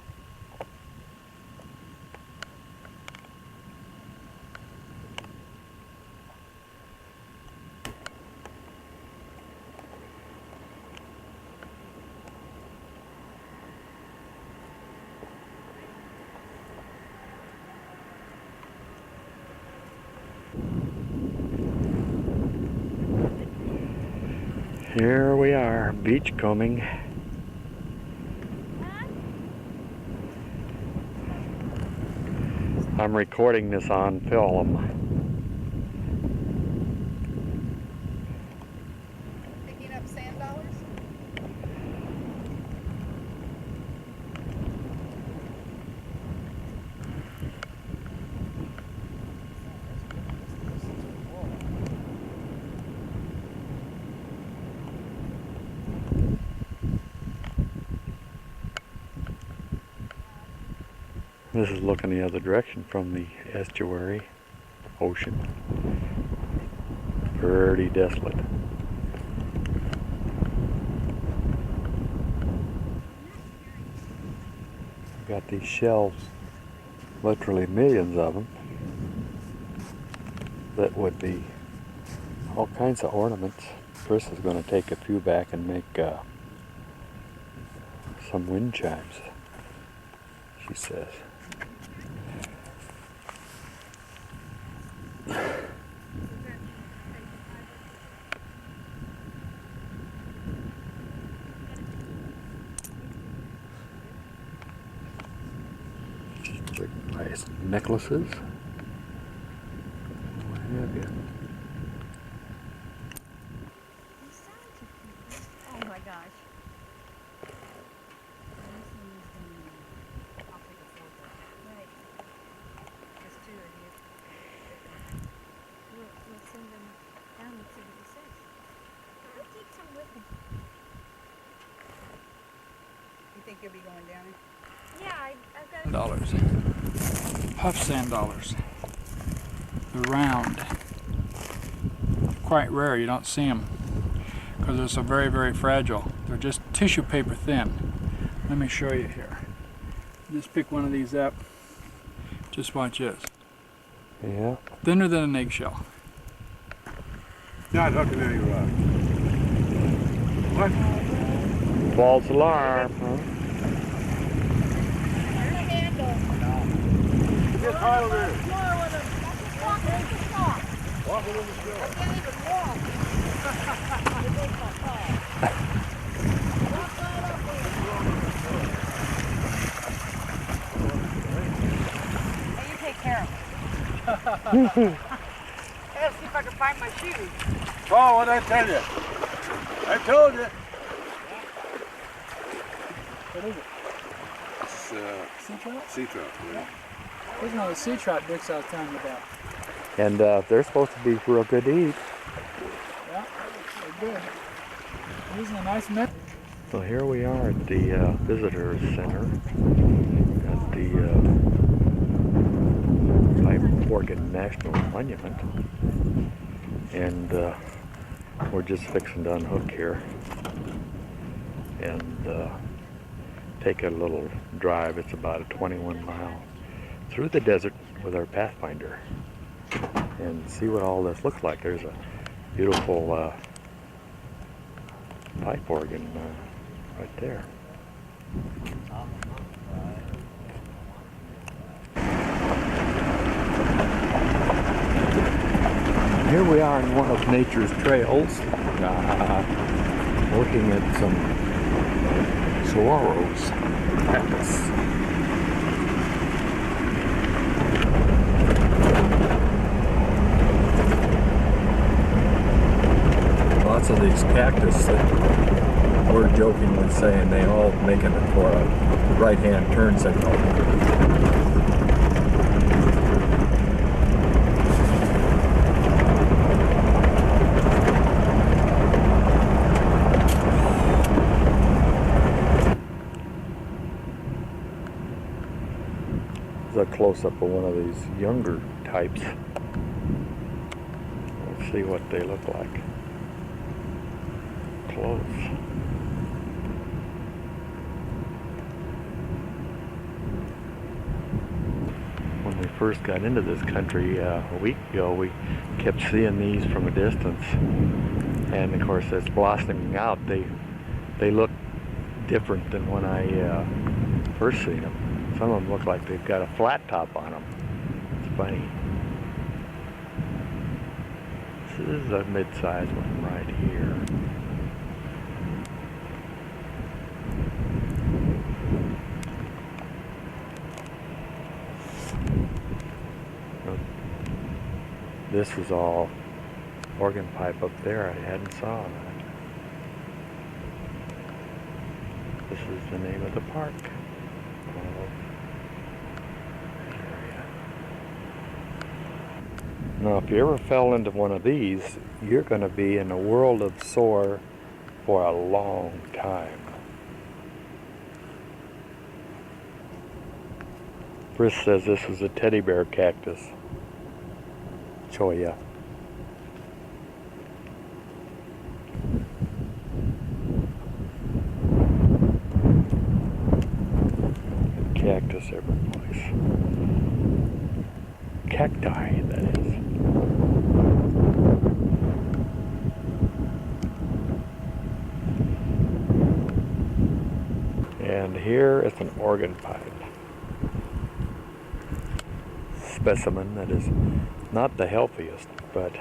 Here we are, beachcombing. I'm recording this on film. Picking up sand dollars? This is looking the other direction from the estuary, ocean. Pretty desolate. Got these shells, literally millions of them, that would be all kinds of ornaments. Chris is going to take a few back and make some wind chimes, she says. Nice necklaces. What have you? Oh my gosh. Right. There's two of you. We'll send them down and see what he says. I'll take some with me. You think you'll be going down it? Yeah, I've got Dollars. Puff sand dollars. They're round. Quite rare, you don't see them because they're so very, very fragile. They're just tissue paper thin. Let me show you here. Just pick one of these up. Just watch this. Yeah. Thinner than an eggshell. Not hooking any rock. What? False alarm, huh? Get high over there. Walking in the snow. I can't even walk. Hey, you take care of it. I gotta see if I can find my shoes. Oh, what'd I tell you? I told you. What is it? It's Sea trout? sea trout, yeah. Those are the sea trout Dick's I was telling you about. And they're supposed to be real good to eat. Yeah, they're good. Using a nice method. So here we are at the Visitors Center at the Pipe Organ National Monument. And we're just fixing to unhook here and take a little drive. It's about a 21-mile through the desert with our Pathfinder and see what all this looks like. There's a beautiful pipe organ right there. Here we are in one of nature's trails, looking at some saguaros cactus. Lots of these cactus that we're jokingly saying they all making it for a right-hand turn signal. A close-up of one of these younger types. Let's see what they look like. Close. When we first got into this country a week ago, we kept seeing these from a distance, and of course as blossoming out, they look different than when I first seen them. Some of them look like they've got a flat top on them. It's funny. This is a mid-sized one right here. This was all organ pipe up there. I hadn't saw that. This is the name of the park. Now, if you ever fell into one of these, you're going to be in a world of sore for a long time. Chris says this is a teddy bear cactus. Cholla. Cactus every place. Cacti, that is. And here is an organ pipe specimen that is not the healthiest, but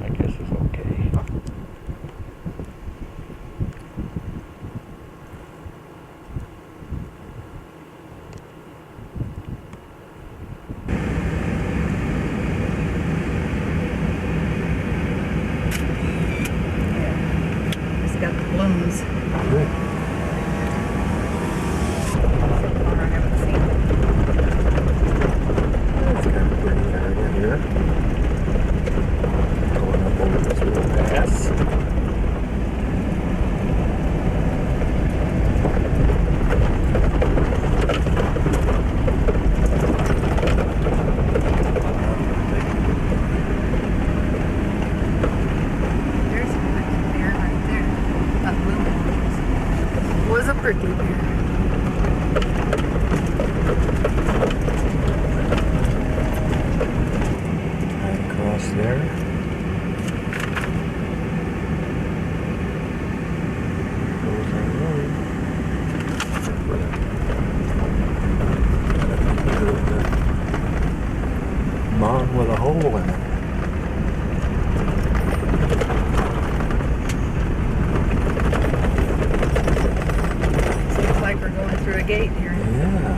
I guess is okay. It's got the blooms. Good. That's kind of pretty area here. Going up over this little pass. There's one there, right there. That blooming was a prickly pear. Across there. Goes our road. Mound with a hole in it. Looks like we're going through a gate here. Yeah.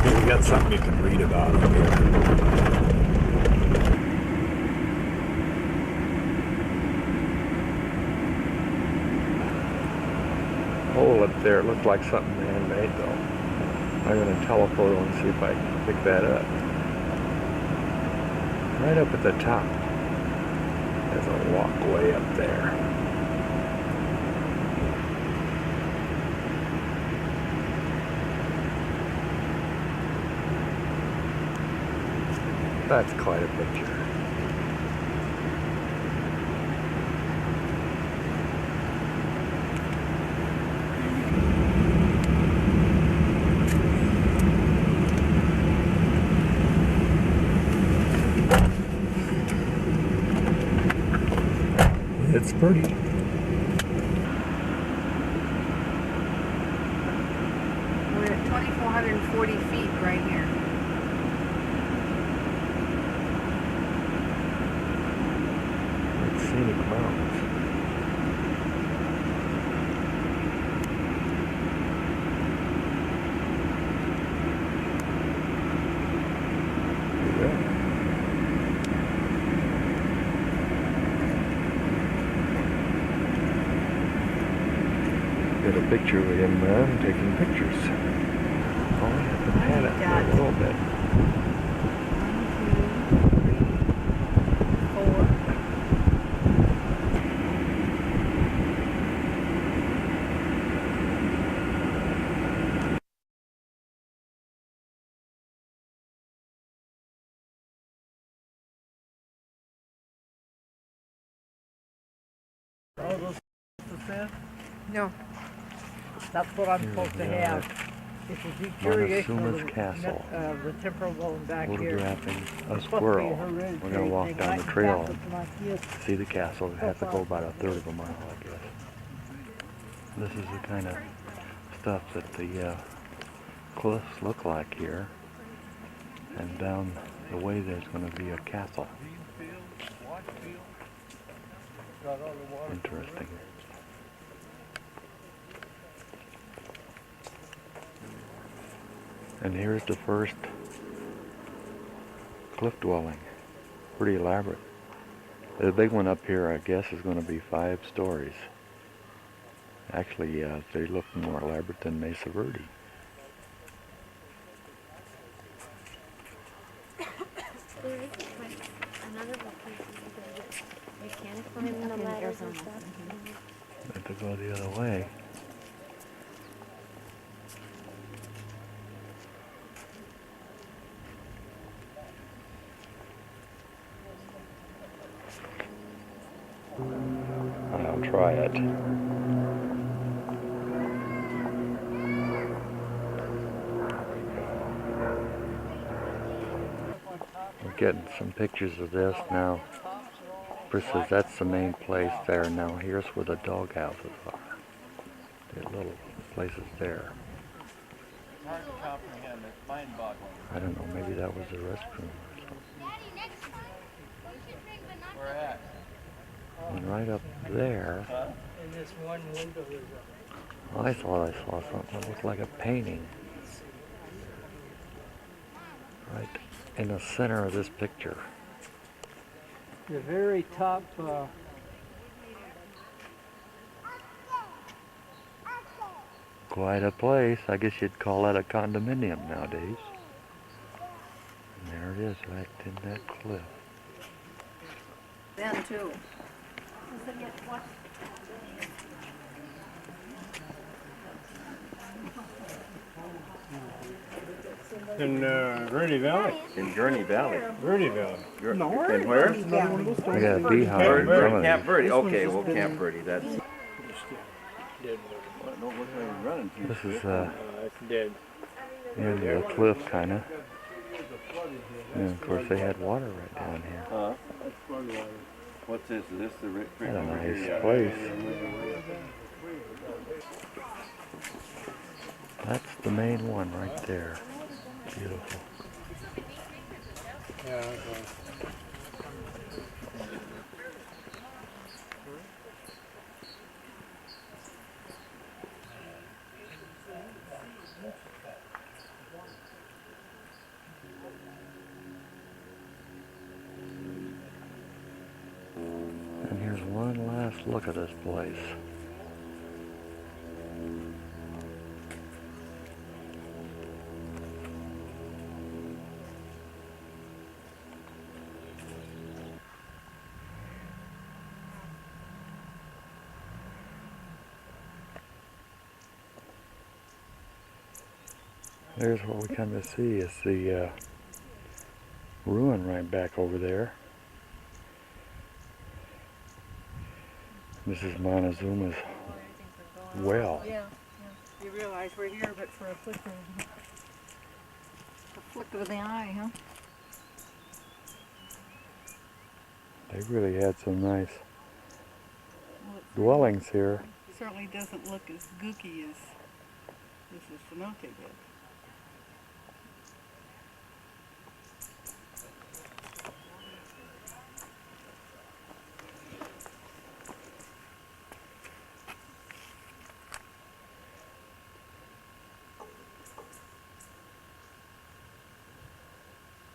We got something you can read about up here. Hole up there, it looked like something man-made though. I'm going to telephoto and see if I can pick that up. Right up at the top. There's a walkway up there. That's quite a picture. It's pretty. We're at 2,440 feet right here. It's scenic mountains. Get a picture of him taking pictures. Oh, I haven't had it for a little bit. 4. All those percent? No. That's what I'm supposed to have. It's a deterioration Montezuma's of Castle. the temporal bone back here. Photographing a It's supposed to be squirrel. hereditary We're going to walk thing. down I the can trail pass it and to my kids. see the castle. We have to go about a third of a mile, I guess. This is the kind of stuff that the cliffs look like here. And down the way there's going to be a castle. Interesting. And here's the first cliff dwelling. Pretty elaborate. The big one up here, I guess, is going to be 5 stories. Actually, they look more elaborate than Mesa Verde. There is another location you can climb the ladders and stuff. Have to go the other way. I'll try it. We're getting some pictures of this now. Chris says that's the main place there. Now here's where the dog houses are. The little places there. Hard to comprehend. It's mind-boggling. I don't know, maybe that was the restroom or something. Where at? And right up there, In this one window is I thought I saw something that looked like a painting. Right in the center of this picture. the very top. Quite a place. I guess you'd call that a condominium nowadays. And there it is, right in that cliff. Then too. In Verde Valley. In Gurney Valley. Verde Valley. And where? We got a beehive in front of Camp it. Verde. Okay, well, Camp Verde. That's. Dead. No, what are you running to? This is It's dead. near the cliff, kind of. And of course, they had water right down here. What's this? Is this the Rick Creek What a over nice here? place. That's the main one right there. Beautiful. Yeah, okay. And here's one last look at this place. There's what we kind of see is the ruin right back over there. This is Montezuma's well. Yeah. You realize we're here, but for a flick of the eye, huh? They really had some nice dwellings here. Certainly doesn't look as gooky as this is cenote did.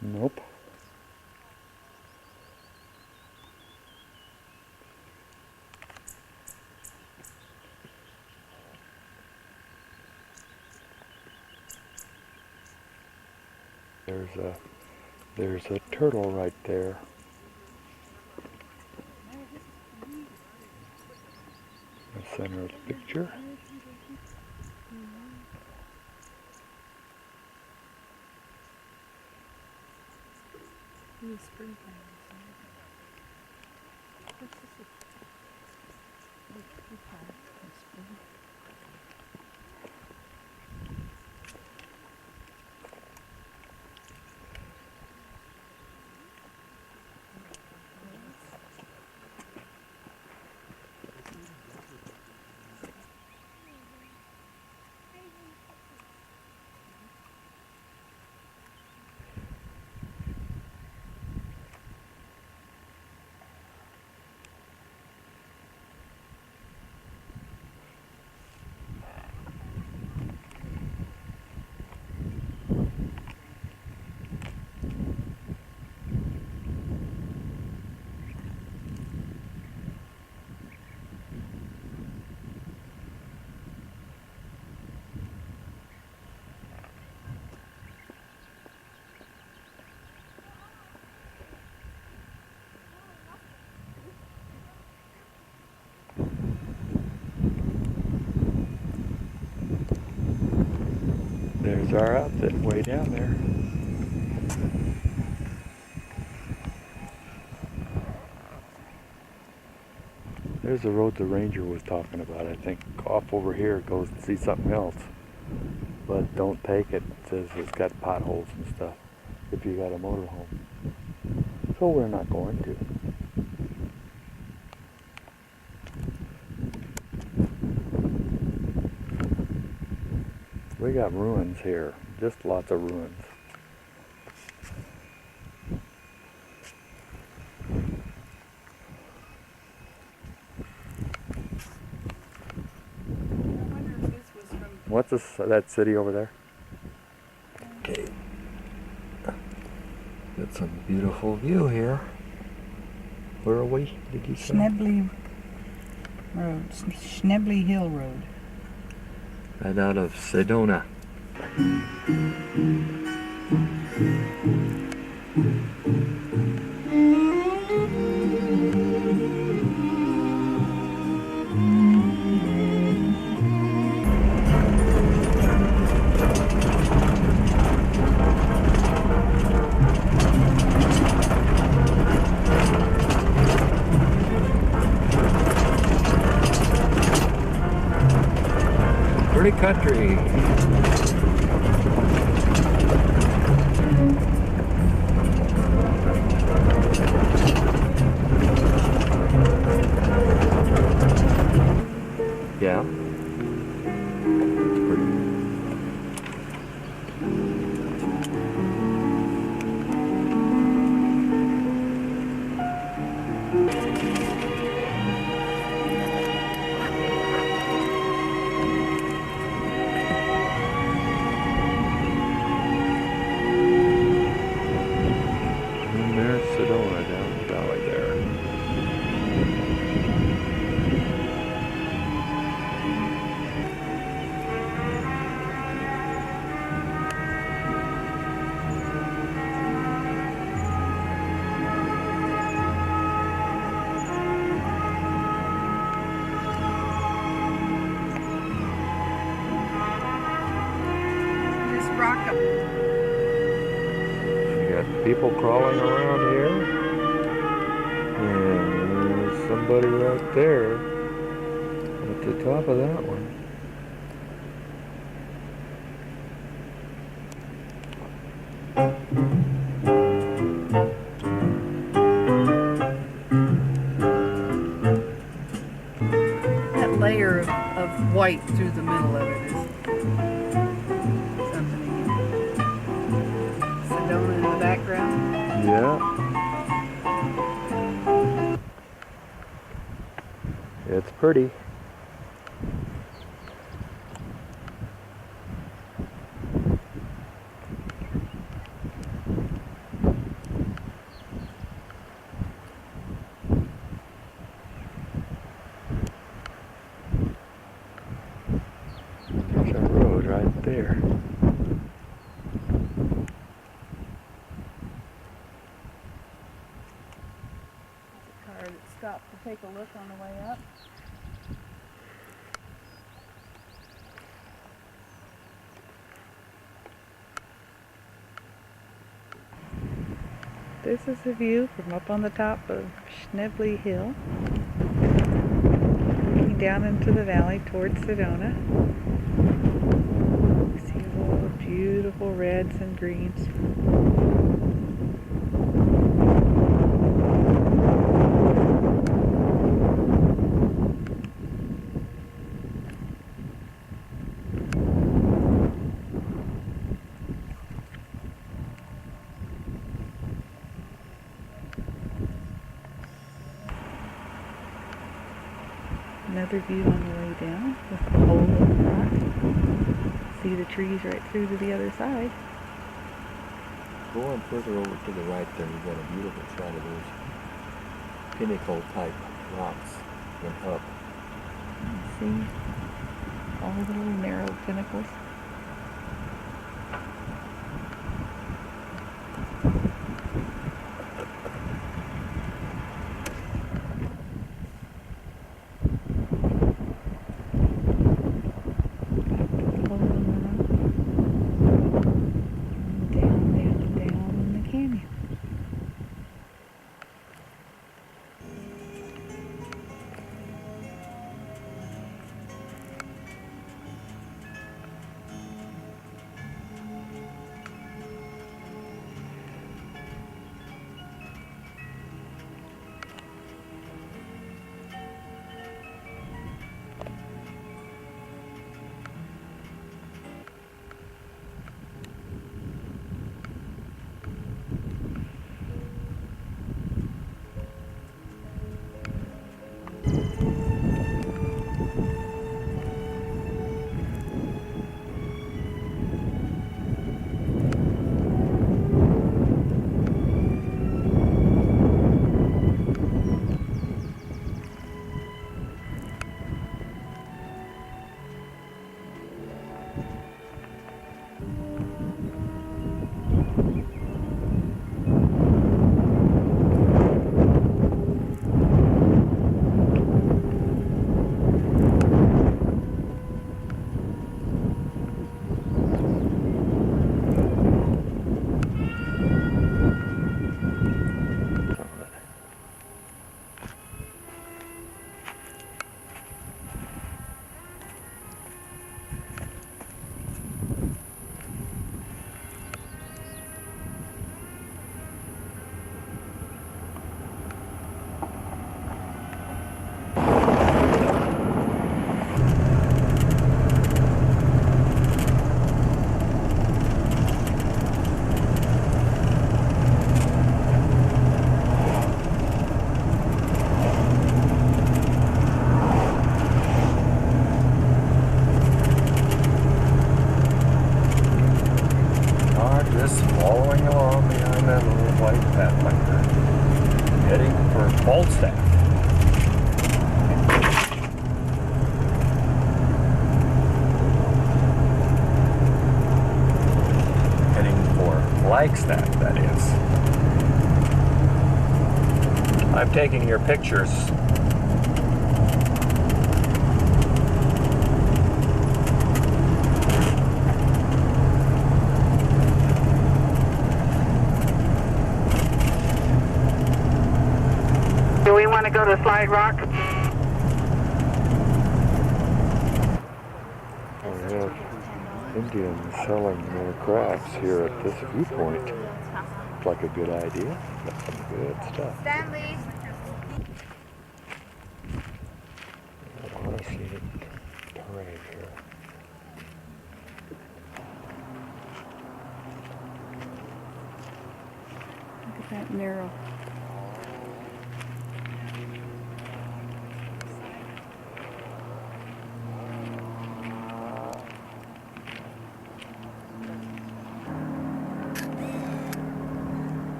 Nope. There's a turtle right there. The center of the picture. There's our outfit way down there. There's the road the ranger was talking about. I think off over here goes to see something else. But don't take it. It says it's got potholes and stuff if you got a motorhome. So we're not going to. We got ruins here, just lots of ruins. What's this, that city over there? Okay. Got some beautiful view here. Where are we? Did you say? Schnebley Road, Schnebley Hill Road. Right out of Sedona. Pretty country. Yeah. It's pretty. And there's Sedona down the valley there. This rock up. You got people crawling around here. And there's somebody right there at the top of that one. white through the middle of it is something again. Sedona in the background. Yeah. It's pretty. There's our road right there. Car that stopped to take a look on the way up. This is a view from up on the top of Schnebly Hill, looking down into the valley towards Sedona. You see all the beautiful reds and greens. Another view on the way down with the hole in the rock. See the trees right through to the other side. Going further over to the right there, you've got a beautiful shot of those pinnacle type rocks went up. See all the little narrow pinnacles. Following along behind that little white Pathfinder, heading for Falstaff. Heading for Flagstaff, that is. I'm taking your pictures. Do we want to go to Slide Rock? We have Indians selling their crafts here at this viewpoint. Looks like a good idea. Got some good stuff. Stanley. Honestly, parade. narrow.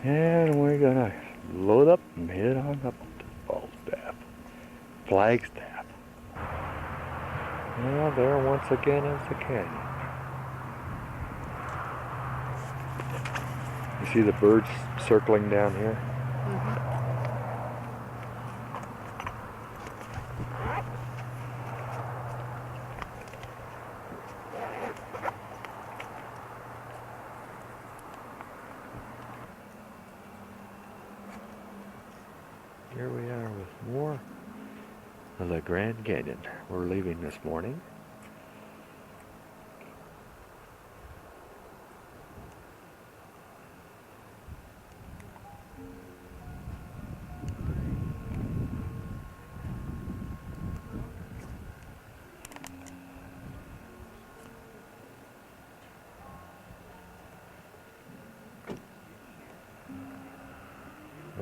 And we're gonna load up and head on up to Falstaff, Flagstaff. Well, there once again is the canyon. You see the birds circling down here? Here we are with more of the Grand Canyon. We're leaving this morning.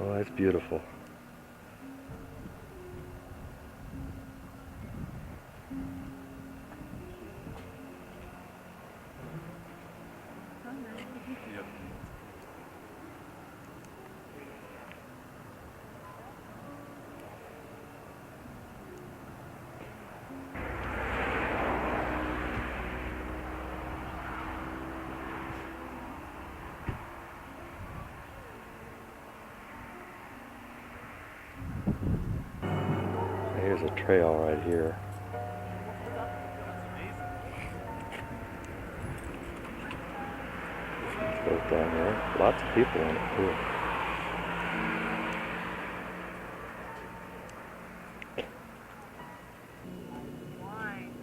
Oh, that's beautiful. Here's a trail right here. Goes down there. Lots of people on it too.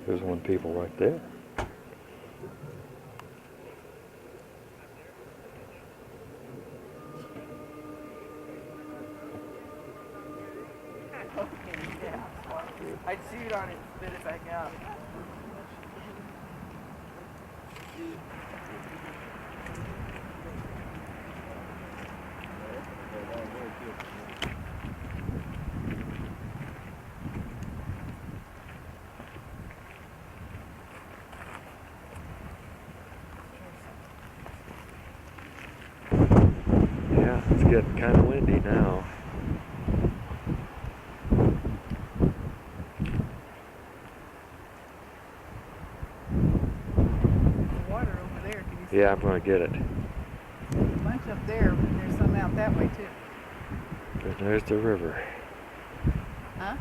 There's one people right there. I'd see it on it, spit it back out. Yeah, it's getting kind of windy now. Yeah, I'm going to get it. There's a bunch up there, but there's some out that way too. And there's the river. Huh?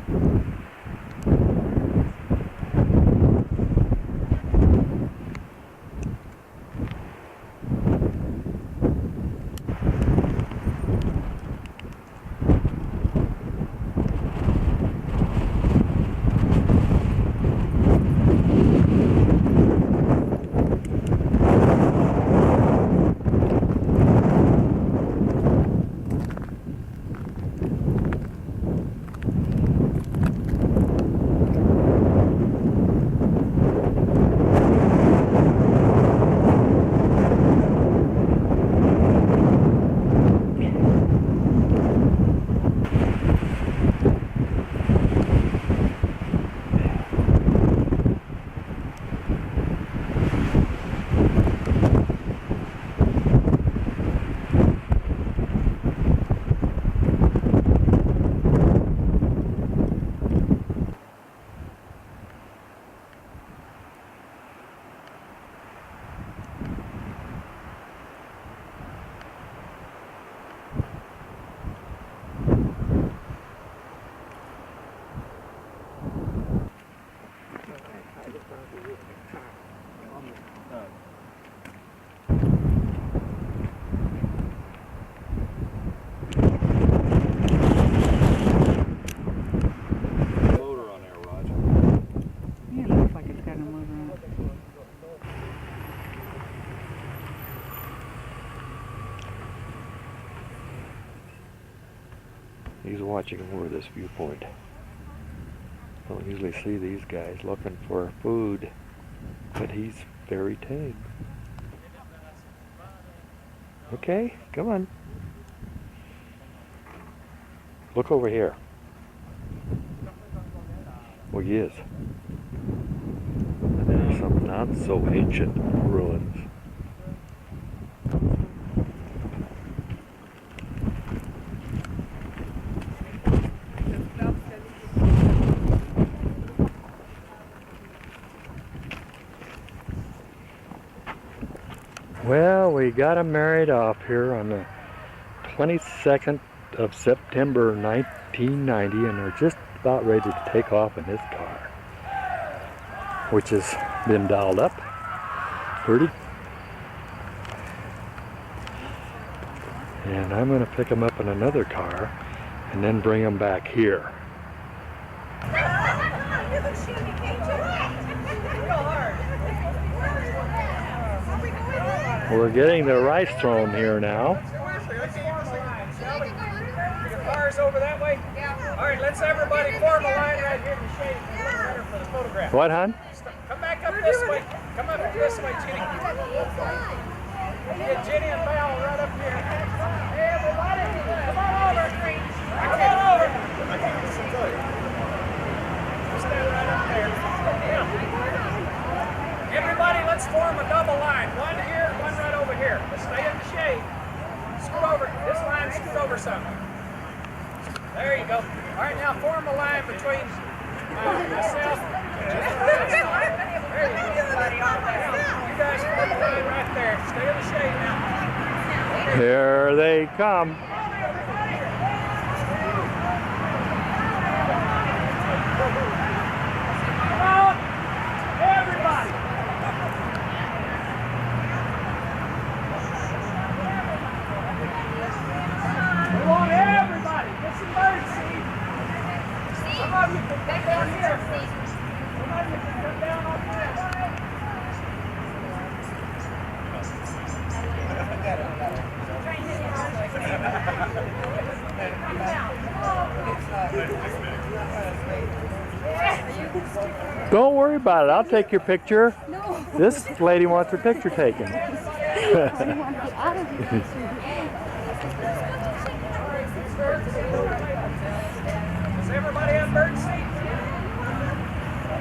He's watching over this viewpoint. Don't usually see these guys looking for food. but he's very tame. Okay, come on. Look over here. Well, he is. And there's some not so ancient ruins. Well, we got him married off here on the 22nd of September 1990, and we're just about ready to take off in his car, which has been dialed up pretty. And I'm going to pick him up in another car and then bring him back here. We're getting the rice thrown here now. Your car's over that way? Yeah. All right, let's everybody form a line right here in the shade for the photograph. What, hon? Come back up this way. Come up this way, Ginny. Get Ginny and Val right up here. Hey, everybody, come on over. Come on over. Stand right up there. Yeah. Everybody, let's form a double line. One here, one right over here. Let's stay in the shade. Scoot over. This line, scoot over some. There you go. All right, now form a line between myself. There you go. You guys form a line right there. Stay in the shade now. Here they come. Come on, everybody. We want everybody. Get some birds, see? Some of you can come down here. Some of you can come down on this. Don't worry about it. I'll take your picture. No. This lady wants her picture taken. Does everybody have bird seat?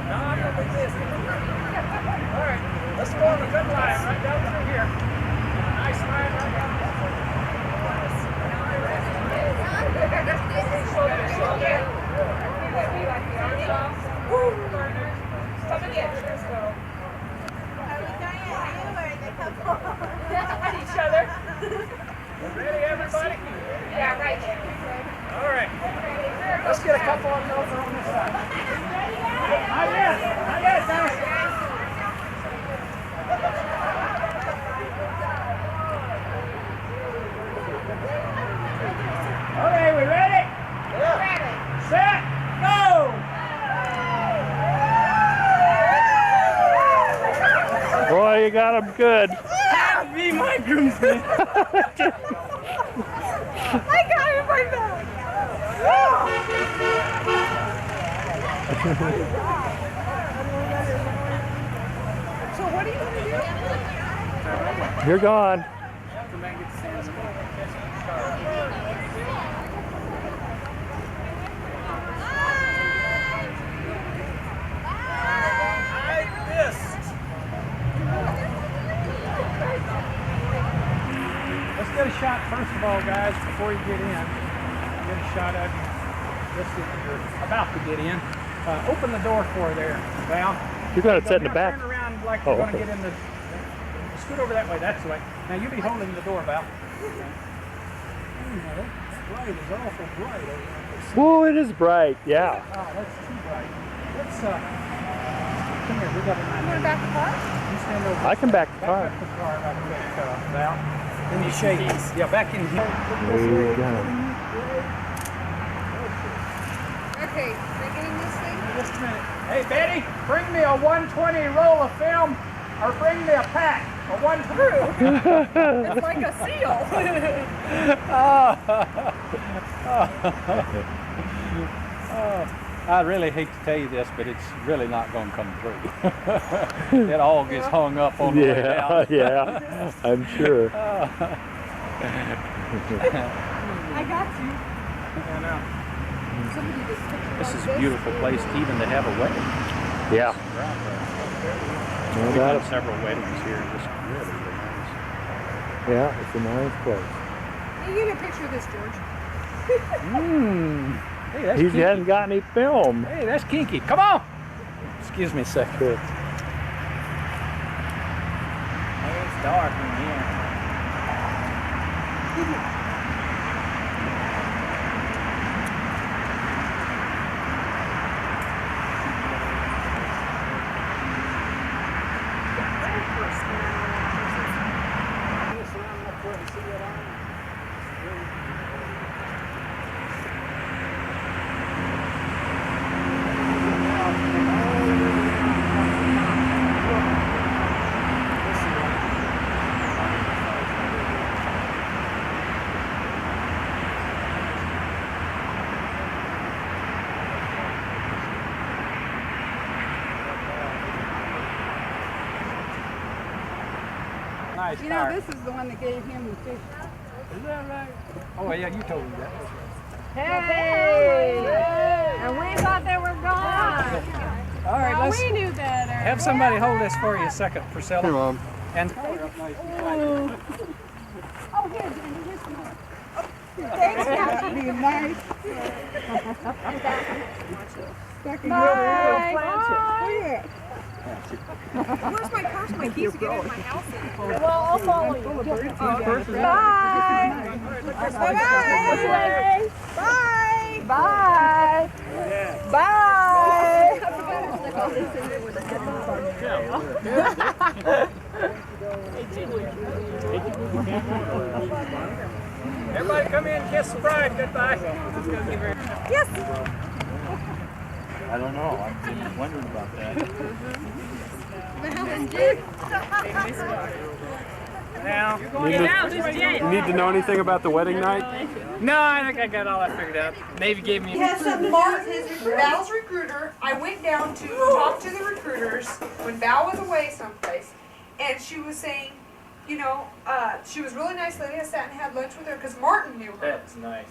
No, I'm going to be busy. All right, let's form a good line right down through here. Nice line right down through. Each other. Ready, everybody? Yeah, right there. All right. Let's get a couple of them over on this side. Not yet. Not yet, Dennis. Okay, we ready? Yeah. Ready. Set, go! Boy, you got him good. Be my groomsman. I got him right back. So what are you going to do? You're gone. Let's get a shot first of all, guys, before you get in. Get a shot of you. Let's see if you're about to get in. Open the door for her there, Val. You got it set in the back. Turn around like you're going to get in the... Scoot over that way, that's the way. Now you be holding the door, Val. Light is awful bright over there. Whoa, it is bright, yeah. Oh, that's too bright. Let's, come here, we got a line. You want to back the car? You stand over. I can back the car. Back the car right quick, Val. In the shade. Yeah, back in here. There you go. Okay, beginning this thing? Just a minute. Hey, Betty, bring me a 120 roll of film, or bring me a pack. A 120. It's like a seal. I really hate to tell you this, but it's really not going to come through. It all gets hung up on the way down. Yeah, I'm sure. I got you. I know. This is a beautiful place even to have a wedding. Yeah. We've had several weddings here. Just really, really nice. Yeah, it's a nice place. Can you get a picture of this, George? Hey, that's He kinky. hasn't got any film. Hey, that's kinky. Come on. Excuse me a second. Good. Hey, it's dark in here. Nice You know, car. this is the one that gave him the fish. Is that right? Oh, yeah, you told me that. Hey! And we thought they were gone. All right, Well, let's we knew better. have somebody hold this for you a second, Priscilla. Here, Mom. And Oh, here, Jenny, here's some more. Thanks for being nice. Bye. Where's my purse? My keys to get in my house. Well, I'll follow you. Bye. Bye. Bye. Bye. everybody come in and kiss the bride goodbye. Yes. I don't know. I've been wondering about that. Now, You need to know anything about the wedding night? no, I think I got all that figured out. Navy gave me. Yes, Mark, Val's recruiter. I went down to talk to the recruiters when Val was away someplace, and she was saying, you know, she was a really nice lady. I sat and had lunch with her because Martin knew her. That's nice.